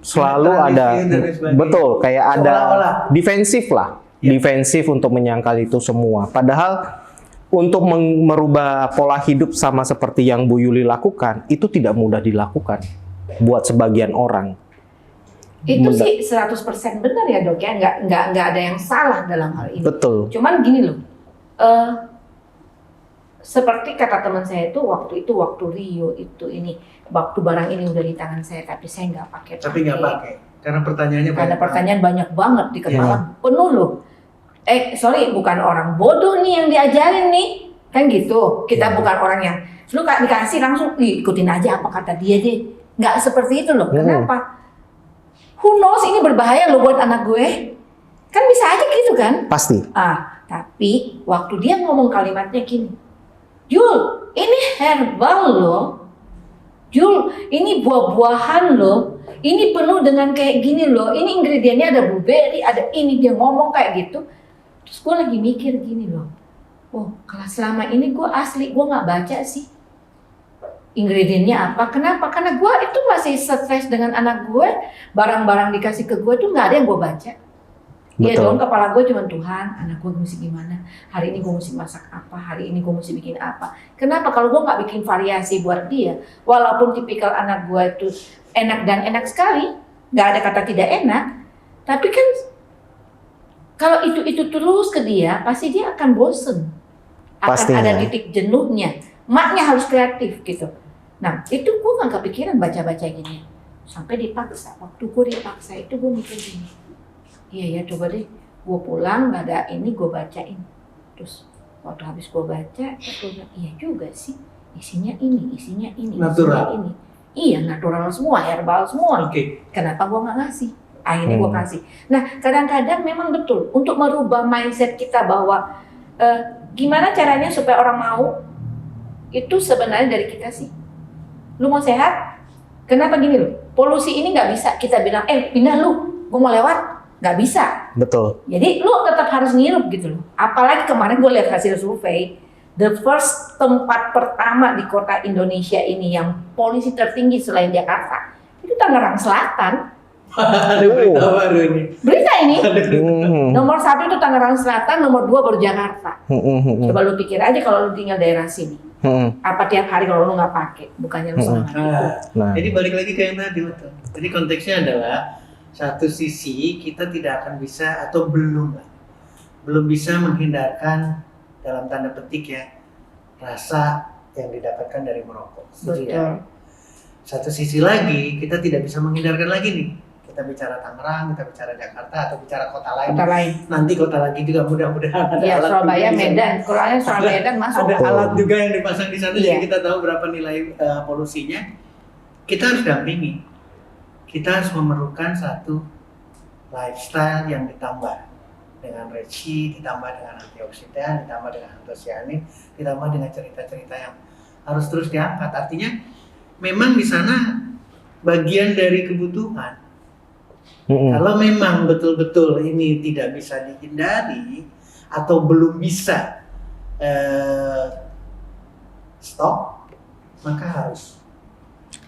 S1: selalu
S2: Netralisir
S1: ada,
S2: dan lain sebagainya.
S1: betul, kayak ada
S2: Seolah-olah.
S1: defensif lah.
S2: Ya.
S1: Defensif untuk menyangkal itu semua. Padahal untuk merubah pola hidup sama seperti yang Bu Yuli lakukan, itu tidak mudah dilakukan buat sebagian orang.
S3: Itu sih 100% benar ya dok ya, nggak ada yang salah dalam hal ini.
S1: Betul.
S3: Cuman gini loh, seperti kata teman saya itu waktu Rio itu ini, waktu barang ini udah di tangan saya tapi saya nggak pakai.
S2: Tapi nggak pakai, karena pertanyaannya
S3: Karena
S2: banyak.
S3: pertanyaan banyak banget di kepala, penuh loh. Sorry, bukan orang bodoh nih yang diajarin nih, kan gitu. Kita bukan orang yang lu dikasih langsung ikutin aja apa kata dia deh. Nggak seperti itu loh. Kenapa? Who knows ini berbahaya loh buat anak gue. Kan bisa aja gitu kan?
S1: Pasti.
S3: Tapi waktu dia ngomong kalimatnya gini, Jul, ini herbal loh. Jul, ini buah-buahan loh. Ini penuh dengan kayak gini loh. Ini ingredientnya ada blueberry, ada ini. Dia ngomong kayak gitu. Terus gue lagi mikir gini loh. Oh, kalau selama ini gue asli, gue nggak baca sih ingredientnya apa. Kenapa? Karena gue itu masih stres dengan anak gue. Barang-barang dikasih ke gue tuh nggak ada yang gue baca. Iya dong, kepala gue cuma Tuhan, anak gue mesti gimana, hari ini gue mesti masak apa, hari ini gue mesti bikin apa. Kenapa? Kalau gue nggak bikin variasi buat dia, walaupun tipikal anak gue itu enak dan enak sekali, nggak ada kata tidak enak, tapi kan kalau itu terus ke dia, pasti dia akan bosen, akan
S1: Pastinya.
S3: ada titik jenuhnya. Maknya harus kreatif gitu. Nah itu gue nggak kepikiran baca-baca gini, sampai dipaksa. Waktu gue dipaksa itu gue mikir gini. Iya ya, coba deh, gue pulang nggak ada ini, gue bacain. Terus waktu habis gue baca, gue bilang, iya juga sih, isinya ini,
S2: Natural.
S3: isinya ini. Iya, natural semua, herbal semua.
S2: Oke.
S3: Kenapa gue nggak ngasih? Akhirnya gue kasih. Nah, kadang-kadang memang betul, untuk merubah mindset kita bahwa gimana caranya supaya orang mau, itu sebenarnya dari kita sih. Lu mau sehat? Kenapa gini loh, polusi ini nggak bisa kita bilang, pindah lu, gue mau lewat. Nggak bisa.
S1: Betul.
S3: Jadi lu tetap harus ngirup gitu loh. Apalagi kemarin gue lihat hasil survei, the first tempat pertama di kota Indonesia ini yang polusi tertinggi selain Jakarta, itu Tangerang Selatan.
S2: Ada berita baru ini.
S3: Berita ini, nomor 1 itu Tangerang Selatan, nomor 2 baru Jakarta. Coba lu pikir aja kalau lu tinggal daerah sini. Apa tiap hari kalau lu nggak pakai, bukannya lu semangat.
S1: Nah.
S2: Jadi balik lagi ke yang tadi, betul. Jadi konteksnya adalah satu sisi kita tidak akan bisa atau belum bisa menghindarkan dalam tanda petik ya rasa yang didapatkan dari merokok. Setuju ya? Satu sisi lagi kita tidak bisa menghindarkan lagi nih. Kita bicara Tangerang, kita bicara Jakarta atau bicara kota lain. Nanti kota lagi juga mudah-mudahan ada alat.
S3: Surabaya, Medan. Kalau Surabaya, Medan masuk.
S2: Ada alat juga yang dipasang di sana,
S3: Iya.
S2: jadi kita tahu berapa nilai polusinya. Kita harus dampingi. Kita harus memerlukan satu lifestyle yang ditambah dengan reishi, ditambah dengan antioksidan, ditambah dengan antosianin, ditambah dengan cerita-cerita yang harus terus diangkat. Artinya memang di sana bagian dari kebutuhan. Kalau memang betul-betul ini tidak bisa dihindari atau belum bisa stop, maka harus.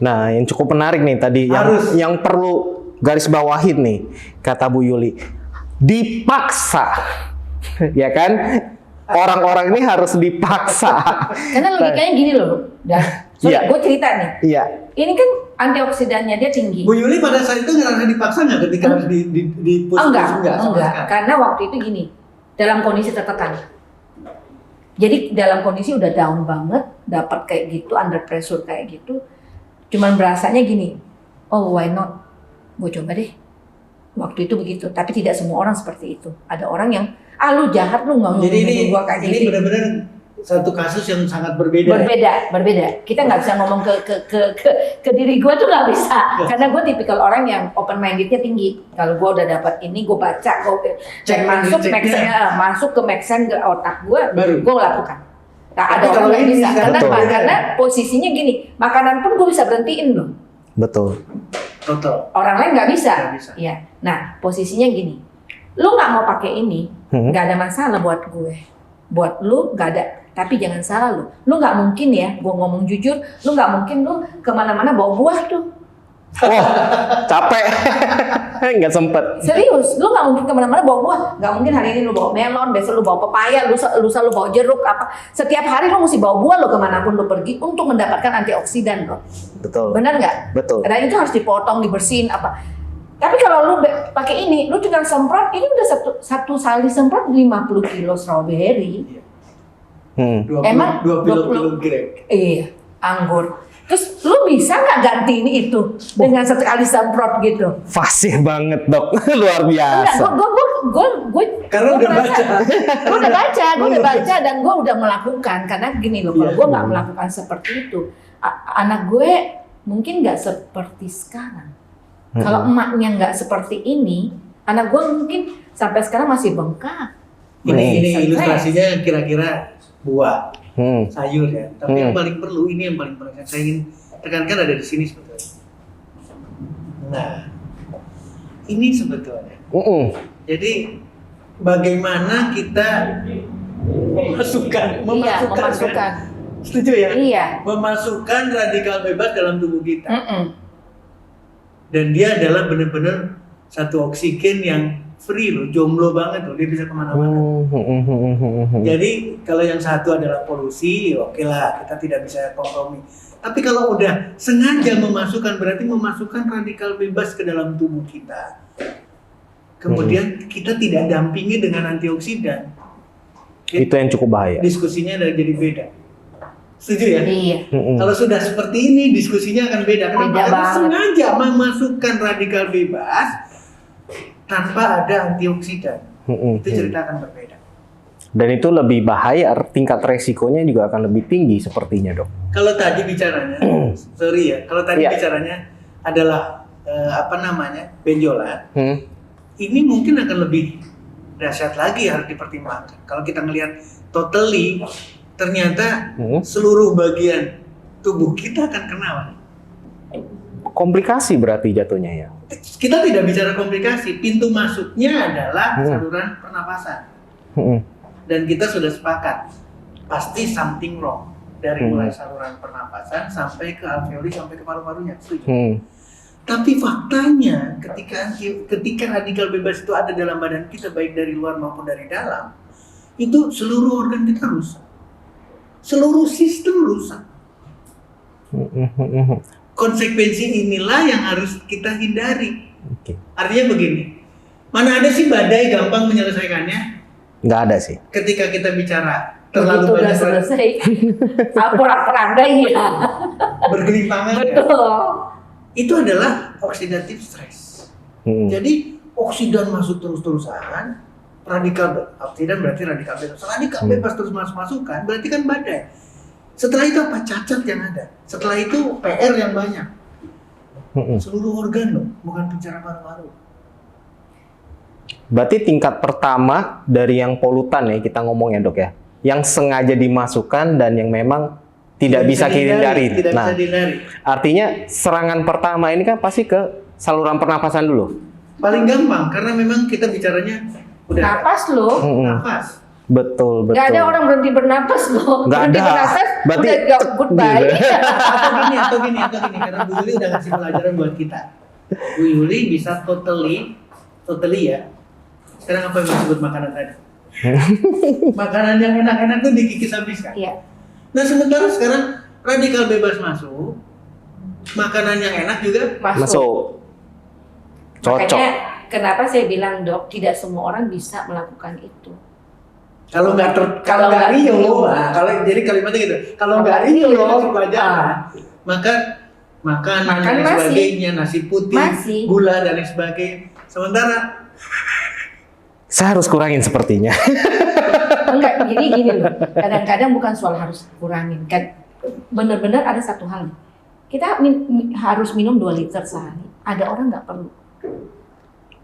S1: Nah, yang cukup menarik nih tadi
S2: Harus.
S1: yang perlu garis bawahin nih kata Bu Yuli, dipaksa, ya kan? Orang-orang ini harus dipaksa.
S3: Karena logikanya gini loh,
S1: Iya.
S3: gue cerita nih.
S1: Iya.
S3: Ini kan antioksidannya dia tinggi.
S2: Bu Yuli pada saat itu ngerasa dipaksa nggak ketika harus di push?
S3: Enggak.
S2: Sama sekali.
S3: Karena waktu itu gini, dalam kondisi tertekan. Jadi dalam kondisi udah down banget, dapat kayak gitu, under pressure kayak gitu. Cuman berasanya gini, oh why not? Gue coba deh. Waktu itu begitu, tapi tidak semua orang seperti itu. Ada orang yang, lu jahat lu nggak
S2: Jadi
S3: ngomongin gua kayak
S2: ini
S3: gitu.
S2: benar-benar satu kasus yang sangat berbeda.
S3: Berbeda. Kita nggak bisa ngomong ke diri gue tuh nggak bisa, karena gue tipikal orang yang open mindednya tinggi. Kalau gue udah dapat ini, gue baca, dan masuk ke make sense ke otak gue lakukan. Nah, ada
S2: Tapi
S3: orang
S2: kalau
S3: nggak
S2: ini
S3: bisa,
S2: sekarang
S3: karena posisinya gini, makanan pun gue bisa berhentiin loh.
S1: Betul.
S2: Total.
S3: Orang lain nggak bisa.
S2: Nggak bisa.
S3: Iya. Nah, posisinya gini, lu nggak mau pakai ini, nggak ada masalah buat gue. Buat lu nggak ada. Tapi jangan salah lu nggak mungkin ya, gue ngomong jujur, lu nggak mungkin lu kemana-mana bawa buah tuh.
S1: Oh, capek. Nggak sempet.
S3: Serius, lu nggak mungkin kemana-mana bawa buah. Nggak mungkin hari ini lu bawa melon, besok lu bawa pepaya, lusa lu bawa jeruk apa. Setiap hari lu mesti bawa buah lo kemanapun lu pergi untuk mendapatkan antioksidan lo.
S1: Betul.
S3: Benar nggak?
S1: Betul.
S3: Dan itu harus dipotong, dibersihin apa. Tapi kalau lu pakai ini, lu tinggal semprot, ini udah satu kali semprot 50 kilo strawberry.
S2: 20
S3: Emang
S2: kilo grek.
S3: Iya, anggur. Terus lu bisa nggak gantiin itu dengan sekali semprot gitu?
S1: Fasih banget dok, luar biasa.
S3: Gue
S2: Karena udah baca.
S3: Gue udah baca dan gue udah melakukan. Karena gini loh, kalau gue nggak melakukan seperti itu, anak gue mungkin nggak seperti sekarang. Kalau emaknya nggak seperti ini, anak gue mungkin sampai sekarang masih bengkak.
S2: Ini ilustrasinya kira-kira buah, sayur ya. Tapi yang paling perlu, ini yang paling saya ingin tekankan ada di sini sebetulnya. Nah, ini sebetulnya. Jadi bagaimana kita memasukkan. Setuju ya?
S3: Iya.
S2: Memasukkan radikal bebas dalam tubuh kita. Dan dia adalah benar-benar satu oksigen yang free loh, jomblo banget loh, dia bisa kemana-mana. Jadi kalau yang satu adalah polusi, oke lah, kita tidak bisa kompromi. Tapi kalau udah sengaja memasukkan, berarti memasukkan radikal bebas ke dalam tubuh kita. Kemudian kita tidak dampingi dengan antioksidan.
S1: Itu yang cukup bahaya.
S2: Diskusinya jadi beda. Setuju ya?
S3: Iya.
S2: Kalau sudah seperti ini, diskusinya akan beda. Kenapa? Karena sengaja memasukkan radikal bebas tanpa ada antioksidan. Itu cerita akan berbeda.
S1: Dan itu lebih bahaya, tingkat resikonya juga akan lebih tinggi sepertinya dok.
S2: Kalau tadi bicaranya, sorry ya, kalau tadi bicaranya adalah benjolan, ini mungkin akan lebih dahsyat lagi, harus dipertimbangkan. Kalau kita melihat totally, ternyata seluruh bagian tubuh kita akan kena.
S1: Komplikasi berarti jatuhnya ya.
S2: Kita tidak bicara komplikasi, pintu masuknya adalah saluran pernapasan. Dan kita sudah sepakat, pasti something wrong dari mulai saluran pernapasan sampai ke alveoli sampai ke paru-parunya. Tapi faktanya ketika radikal bebas itu ada dalam badan kita, baik dari luar maupun dari dalam, itu seluruh organ kita rusak, seluruh sistem rusak. Konsekuensi inilah yang harus kita hindari. Artinya begini, mana ada sih badai gampang menyelesaikannya?
S1: Nggak ada sih.
S2: Ketika kita bicara terlalu
S3: begitu
S2: banyak
S3: udah selesai, pura-pura ya.
S2: bergelimpangan.
S3: Betul.
S2: Itu adalah oxidative stress. Jadi oksidan masuk terus-terusan, radikal oksidan berarti radikal bebas. Radikal bebas terus masuk-masukkan berarti kan badai. Setelah itu apa? Cacat yang ada. Setelah itu PR yang banyak. Seluruh organ loh, bukan bicara paru-paru.
S1: Berarti tingkat pertama dari yang polutan ya kita ngomong ya dok ya, yang sengaja dimasukkan dan yang memang tidak bisa dihindari.
S2: Tidak bisa dihindari.
S1: Artinya serangan pertama ini kan pasti ke saluran pernapasan dulu.
S2: Paling gampang karena memang kita bicaranya udah
S3: Napas lo.
S2: nafas.
S1: Betul.
S3: Nggak ada orang berhenti bernapas loh.
S1: Nggak
S3: Berhenti
S1: ada.
S3: bernapas,
S1: Berarti
S3: udah goodbye.
S2: atau gini, karena Bu Yuli udah ngasih pelajaran buat kita. Bu Yuli bisa totally ya. Sekarang apa yang disebut makanan tadi? Makanan yang enak-enak tuh dikikis habis kan?
S3: Iya.
S2: Nah sementara sekarang radikal bebas masuk, makanan yang enak juga
S1: Masuk. Cocok.
S3: Makanya kenapa saya bilang dok, tidak semua orang bisa melakukan itu.
S2: kalau nggak Rio, nah, kalau jadi kalimatnya gitu, kalau nggak Rio kasih pelajaran, maka makan dan
S3: masih.
S2: sebagainya, nasi putih,
S3: Masih.
S2: gula dan lain sebagainya. Sementara
S1: Saya harus kurangin sepertinya.
S3: Enggak, jadi gini loh. Kadang-kadang bukan soal harus kurangin. Kan benar-benar ada satu hal nih. Kita harus minum 2 liter sehari. Ada orang nggak perlu.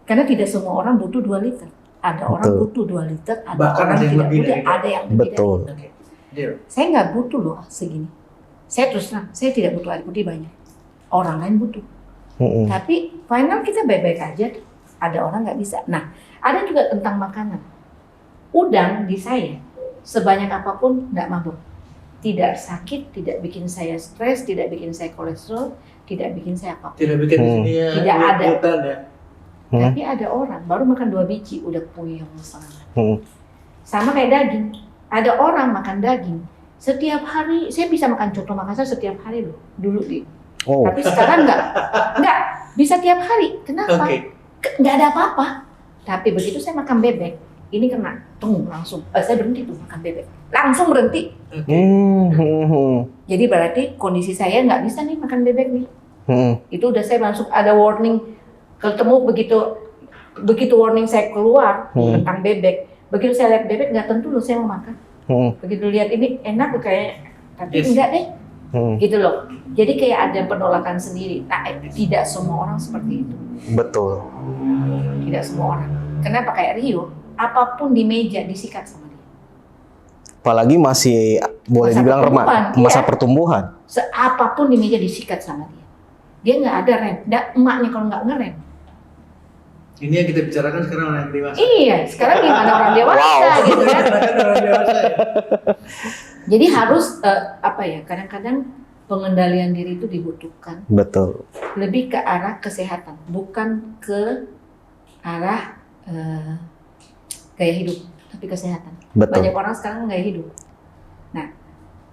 S3: Karena tidak semua orang butuh 2 liter. Ada orang
S1: Betul.
S3: butuh 2 liter, ada
S2: Bahkan
S3: orang
S2: ada yang
S3: tidak
S2: lebih
S3: butuh,
S2: dari itu.
S3: ada yang lebih
S1: Betul.
S2: oke, deal.
S3: Saya nggak butuh loh segini. Saya terus terang, saya tidak butuh air putih banyak. Orang lain butuh.
S1: Mm-mm.
S3: Tapi final kita baik-baik aja. Ada orang nggak bisa. Nah, ada juga tentang makanan. Udang di saya sebanyak apapun nggak mabuk. Tidak sakit, tidak bikin saya stres, tidak bikin saya kolesterol, tidak bikin saya apapun.
S2: Tidak bikin sini ya,
S3: Tidak ada.
S2: hutan ya.
S3: Tapi ada orang baru makan 2 biji udah puyeng setengah.
S1: Mm.
S3: Sama kayak daging. Ada orang makan daging setiap hari. Saya bisa makan coto Makassar setiap hari loh. Dulu di.
S1: Oh.
S3: Tapi sekarang nggak bisa tiap hari. Kenapa?
S2: Oke.
S3: Nggak ada apa-apa. Tapi begitu saya makan bebek, ini kena, langsung. Saya berhenti tuh makan bebek, langsung berhenti. Jadi berarti kondisi saya nggak bisa nih makan bebek nih. Itu udah saya langsung ada warning. Ketemu begitu warning saya keluar tentang bebek. Begitu saya lihat bebek nggak tentu loh saya mau makan. Begitu lihat ini enak kayak, tapi enggak deh. Gitu loh. Jadi kayak ada penolakan sendiri. Nah, tidak semua orang seperti itu.
S1: Betul.
S3: Tidak semua orang. Kenapa kayak Rio? Apapun di meja disikat sama dia.
S1: Apalagi masih boleh
S3: Masa
S1: dibilang
S3: pertumbuhan,
S1: masa
S3: iya.
S1: pertumbuhan.
S3: Apapun di meja disikat sama dia. Dia nggak ada rem. Emaknya kalau nggak ngerem.
S2: Ini yang kita bicarakan sekarang orang yang dewasa.
S3: Iya, sekarang gimana orang dewasa gitu kan?
S2: Orang dewasa ya.
S3: Jadi harus apa ya? Kadang-kadang pengendalian diri itu dibutuhkan.
S1: Betul.
S3: Lebih ke arah kesehatan, bukan ke arah gaya hidup, tapi kesehatan.
S1: Betul.
S3: Banyak orang sekarang gaya hidup. Nah,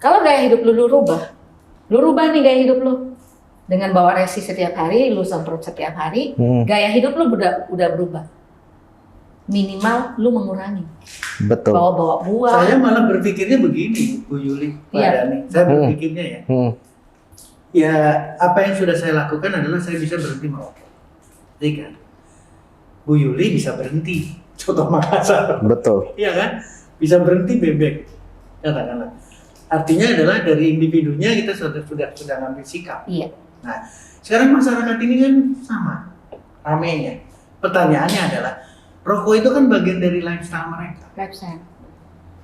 S3: kalau gaya hidup lu rubah nih gaya hidup lu. Dengan bawa resi setiap hari, lu semprot setiap hari, gaya hidup lu udah berubah. Minimal lu mengurangi.
S1: Betul.
S3: Bawa buah.
S2: Saya malah berpikirnya begini, Bu Yuli, Pak
S3: Iya.
S2: Dhani. Saya berpikirnya ya. Ya, apa yang sudah saya lakukan adalah saya bisa berhenti merokok. Jadi kan, Bu Yuli bisa berhenti coto Makassar.
S1: Betul.
S2: Iya kan? Bisa berhenti bebek. Katakanlah. Artinya adalah dari individunya kita sudah ngambil sikap.
S3: Iya.
S2: Nah, sekarang masyarakat ini kan sama ramenya. Pertanyaannya adalah, rokok itu kan bagian dari lifestyle mereka.
S3: Lifestyle.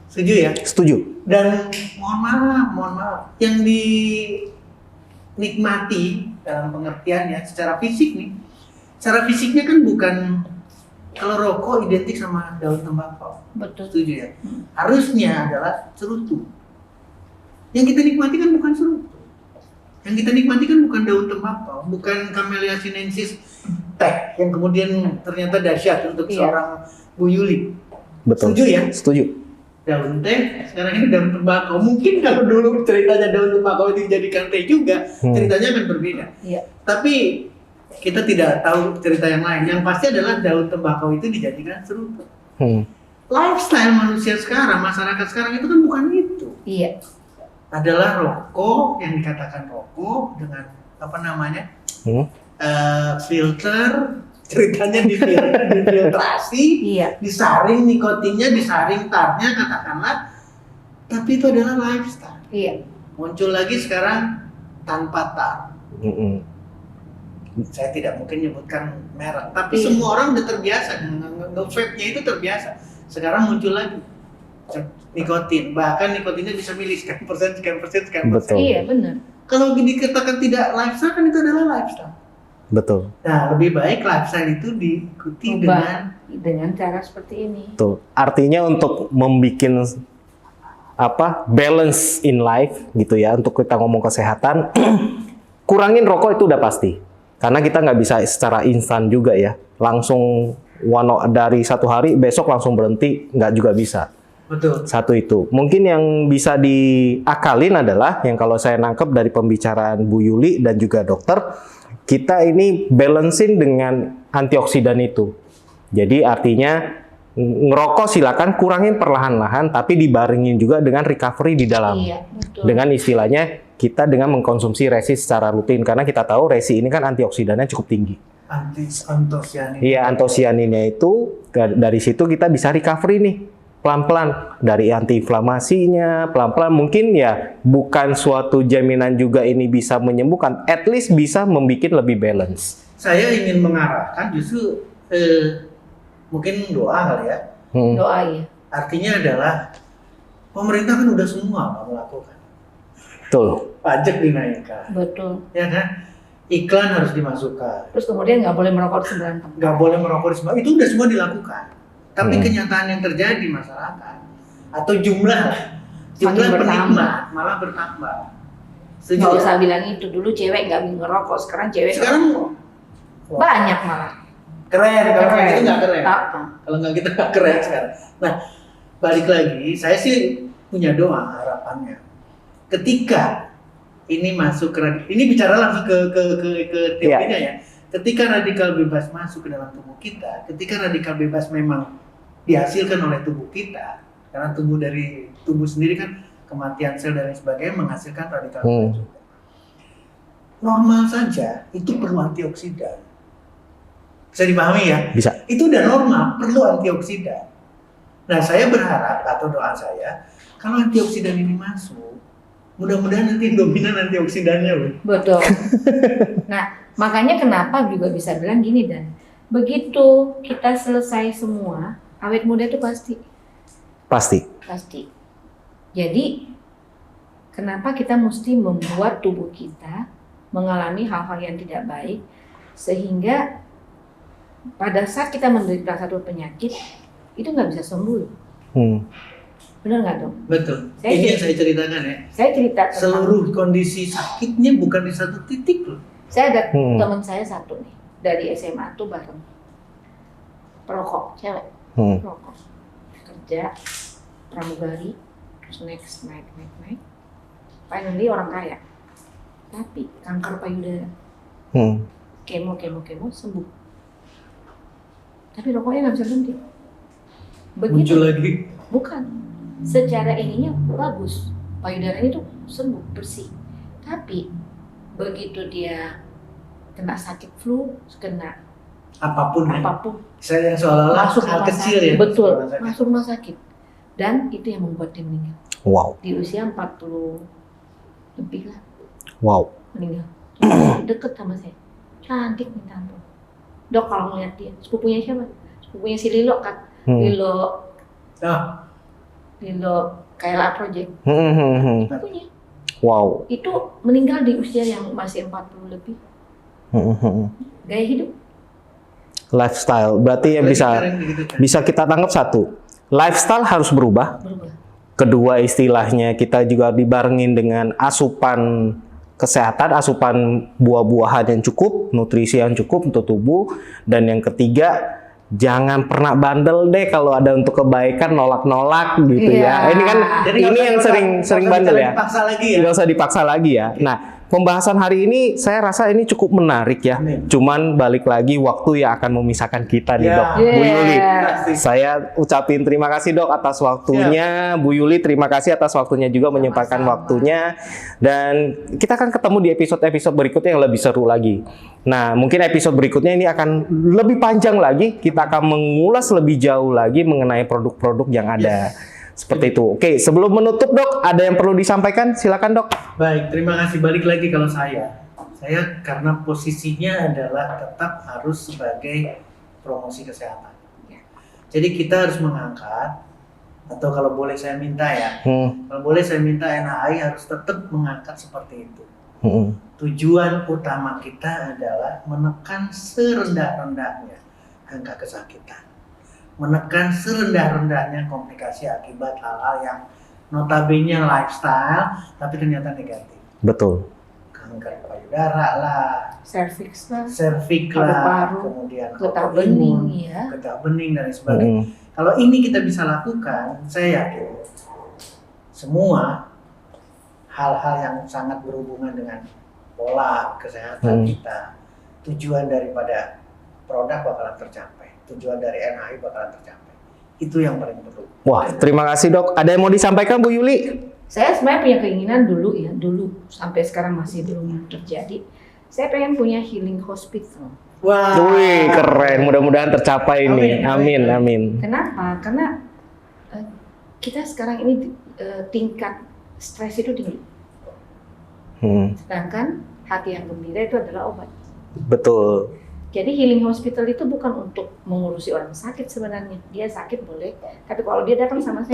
S2: Setuju ya?
S1: Setuju.
S2: Dan mohon maaf, yang dinikmati dalam pengertiannya secara fisik nih, secara fisiknya kan bukan, kalau rokok identik sama daun tembakau.
S3: Betul.
S2: Setuju ya? Harusnya adalah cerutu. Yang kita nikmati kan bukan cerutu. Yang kita nikmati kan bukan daun tembakau, bukan Camellia sinensis teh yang kemudian ternyata dahsyat untuk seorang Bu Yuli.
S1: Betul.
S2: Setuju ya?
S1: Setuju.
S2: Daun teh, sekarang ini daun tembakau. Mungkin kalau dulu ceritanya daun tembakau itu dijadikan teh juga, ceritanya akan berbeda.
S3: Iya.
S2: Tapi kita tidak tahu cerita yang lain. Yang pasti adalah daun tembakau itu dijadikan cerutu. Lifestyle manusia sekarang, masyarakat sekarang itu kan bukan itu.
S3: Iya.
S2: Adalah rokok yang dikatakan rokok dengan apa namanya filter, ceritanya difiltrasi,
S3: Iya.
S2: disaring nikotinnya, disaring tarnya katakanlah, tapi itu adalah lifestyle.
S3: Iya.
S2: Muncul lagi sekarang tanpa tar. Saya tidak mungkin nyebutkan merek, tapi semua orang udah terbiasa, nge-vape-nya itu terbiasa. Sekarang muncul lagi nikotin, bahkan nikotinnya bisa milih sekian persen.
S1: Betul.
S3: Iya, benar.
S2: Kalau dikatakan tidak lifestyle kan itu adalah lifestyle.
S1: Betul.
S2: Nah, lebih baik lifestyle itu diikuti
S3: Ubah.
S2: dengan
S3: dengan cara seperti ini.
S1: Tuh, artinya untuk membuat balance in life gitu ya, untuk kita ngomong kesehatan, kurangin rokok itu udah pasti. Karena kita nggak bisa secara instan juga ya, langsung dari satu hari besok langsung berhenti, nggak juga bisa.
S2: Betul.
S1: Satu itu. Mungkin yang bisa diakalin adalah yang kalau saya nangkep dari pembicaraan Bu Yuli dan juga dokter, kita ini balancing dengan antioksidan itu. Jadi artinya ngerokok silakan kurangin perlahan-lahan, tapi dibarengin juga dengan recovery di dalam.
S3: Iya, betul.
S1: Dengan istilahnya kita dengan mengkonsumsi resi secara rutin, karena kita tahu resi ini kan antioksidannya cukup tinggi.
S2: Antosianin.
S1: Iya, antosianinnya itu dari situ kita bisa recovery nih pelan-pelan dari antiinflamasinya, pelan-pelan mungkin ya bukan suatu jaminan juga ini bisa menyembuhkan, at least bisa membuat lebih balance.
S2: Saya ingin mengarahkan justru mungkin doa kali ya.
S3: Doa ya.
S2: Artinya adalah pemerintah kan udah semua melakukan.
S1: Betul.
S2: Pajak dinaikkan.
S3: Betul.
S2: Ya kan? Iklan harus dimasukkan.
S3: Terus kemudian nggak boleh merokok di sembarangan tempat.
S2: Nggak boleh merokok di semua. Itu udah semua dilakukan. Tapi kenyataan yang terjadi di masyarakat atau jumlah penikmat malah bertambah.
S3: Nggak usah bilang itu, dulu cewek nggak ngerokok, sekarang cewek
S2: sekarang
S3: banyak malah.
S2: Keren, kalau
S3: Keren.
S2: kita nggak keren.
S3: Apa?
S2: Kalau nggak kita nggak keren sekarang. Nah, balik lagi, saya sih punya doa harapannya. Ketika ini masuk ini bicara langsung ke teorinya ya. Ketika radikal bebas masuk ke dalam tubuh kita, ketika radikal bebas memang dihasilkan oleh tubuh kita, karena dari tubuh sendiri kan kematian sel dan lain sebagainya menghasilkan radikal bebas juga. Normal saja itu perlu antioksidan. Bisa dipahami ya?
S1: Bisa.
S2: Itu udah normal, perlu antioksidan. Nah, saya berharap atau doa saya, kalau antioksidan ini masuk, mudah-mudahan nanti dominan antioksidannya, loh.
S3: Betul. Nah, makanya kenapa juga bisa bilang gini, Dan, begitu kita selesai semua, awet muda itu pasti. Jadi, kenapa kita mesti membuat tubuh kita mengalami hal-hal yang tidak baik, sehingga pada saat kita menderita satu penyakit, itu nggak bisa sembuh. Benar nggak dong?
S2: Betul. Ini yang saya ceritakan ya.
S3: Saya cerita tentang
S2: seluruh kondisi sakitnya bukan di satu titik loh.
S3: Saya ada teman saya satu nih dari SMA tuh bareng perokok, cewek, perokok, kerja, pramugari, terus naik, finally orang kaya, tapi kanker payudara, kemo sembuh. Tapi rokoknya nggak bisa berhenti.
S2: Muncul lagi.
S3: Bukan. Secara ininya bagus. Payudaranya tuh sembuh, bersih. Tapi begitu dia kena sakit flu, kena
S2: apapun. Saya yang seolah-olah
S3: masuk
S2: hal
S3: rumah
S2: kecil
S3: sakit.
S2: ya.
S3: Betul, masuk rumah sakit. Dan itu yang membuat dia meninggal.
S1: Wow.
S3: Di usia 40 lebih lah.
S1: Wow.
S3: Meninggal. Deket sama saya. Cantik minta ampun. Dok, kalau ngeliat dia, sepupunya siapa? Sepupunya si Lilo kan? Lilo Kaila Project. Sepupunya.
S1: Wow.
S3: Itu meninggal di usia yang masih 40 lebih. Gaya hidup.
S1: Lifestyle, berarti yang bisa kita tangkap satu, lifestyle harus berubah. Kedua, istilahnya kita juga dibarengin dengan asupan kesehatan, asupan buah-buahan yang cukup, nutrisi yang cukup untuk tubuh. Dan yang ketiga, jangan pernah bandel deh kalau ada untuk kebaikan, nolak-nolak gitu ya. Ini kan ini yang sering bandel ya. Nggak usah dipaksa lagi ya. Nah, pembahasan hari ini saya rasa ini cukup menarik ya. Cuman balik lagi waktu yang akan memisahkan kita nih, Dok. Bu Yuli. Saya ucapin terima kasih, Dok, atas waktunya. Bu Yuli, terima kasih atas waktunya juga, menyempatkan waktunya. Dan kita akan ketemu di episode-episode berikutnya yang lebih seru lagi. Nah, mungkin episode berikutnya ini akan lebih panjang lagi. Kita akan mengulas lebih jauh lagi mengenai produk-produk yang ada. Seperti itu. Oke, sebelum menutup, Dok, ada yang perlu disampaikan? Silakan, Dok.
S2: Baik, terima kasih. Balik lagi kalau saya karena posisinya adalah tetap harus sebagai promosi kesehatan. Jadi kita harus mengangkat, atau kalau boleh saya minta ya, kalau boleh saya minta NHI harus tetap mengangkat seperti itu. Tujuan utama kita adalah menekan serendah-rendahnya angka kesakitan. menekan serendah-rendahnya komplikasi akibat hal-hal yang notabene lifestyle tapi ternyata negatif.
S1: Betul.
S2: Kanker payudara lah,
S3: Cervix lah,
S2: serviks lah,
S3: paru-paru,
S2: kemudian
S3: getah
S2: autoimun,
S3: bening, ya.
S2: getah bening dan sebagainya. Kalau ini kita bisa lakukan, saya yakin semua hal-hal yang sangat berhubungan dengan pola kesehatan kita, tujuan daripada produk bakalan tercapai, tujuan dari NHI bakalan tercapai. Itu yang paling perlu.
S1: Wah, terima kasih dok. Ada yang mau disampaikan Bu Yuli?
S3: Saya sebenarnya punya keinginan dulu sampai sekarang masih belum terjadi. Saya pengen punya healing hospital.
S2: Wah,
S1: Wih, keren. Mudah-mudahan tercapai ini.
S2: Amin,
S1: Amin.
S3: Kenapa? Karena kita sekarang ini tingkat stres itu tinggi. Sedangkan hati yang gembira itu adalah obat.
S1: Betul.
S3: Jadi healing hospital itu bukan untuk mengurusi orang sakit sebenarnya. Dia sakit boleh, tapi kalau dia datang sama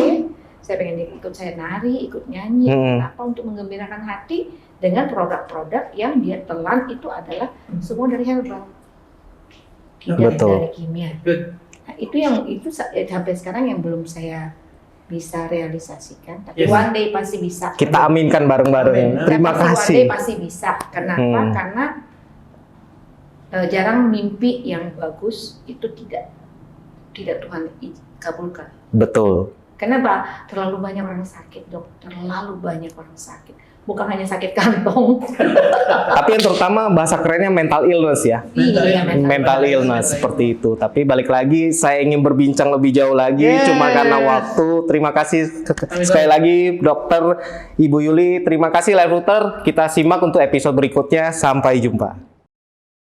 S3: saya pengen dia ikut saya nari, ikut nyanyi, apa untuk menggembirakan hati dengan produk-produk yang dia telan itu adalah semua dari herbal, tidak dari kimia. Nah, itu sampai sekarang yang belum saya bisa realisasikan, tapi one day pasti bisa.
S1: Kita aminkan bareng-bareng. Terima kasih.
S3: One day pasti bisa. Kenapa? Karena jarang mimpi yang bagus itu tidak Tuhan kabulkan.
S1: Betul.
S3: Kenapa? Terlalu banyak orang sakit, dok. Terlalu banyak orang sakit. Bukan hanya sakit kantong.
S1: Tapi yang terutama bahasa kerennya mental illness ya.
S3: Iya,
S1: mental illness seperti itu. Tapi balik lagi, saya ingin berbincang lebih jauh lagi. Cuma karena waktu. Terima kasih sekali lagi, Dokter Ibu Yuli. Terima kasih, Live Router. Kita simak untuk episode berikutnya. Sampai jumpa.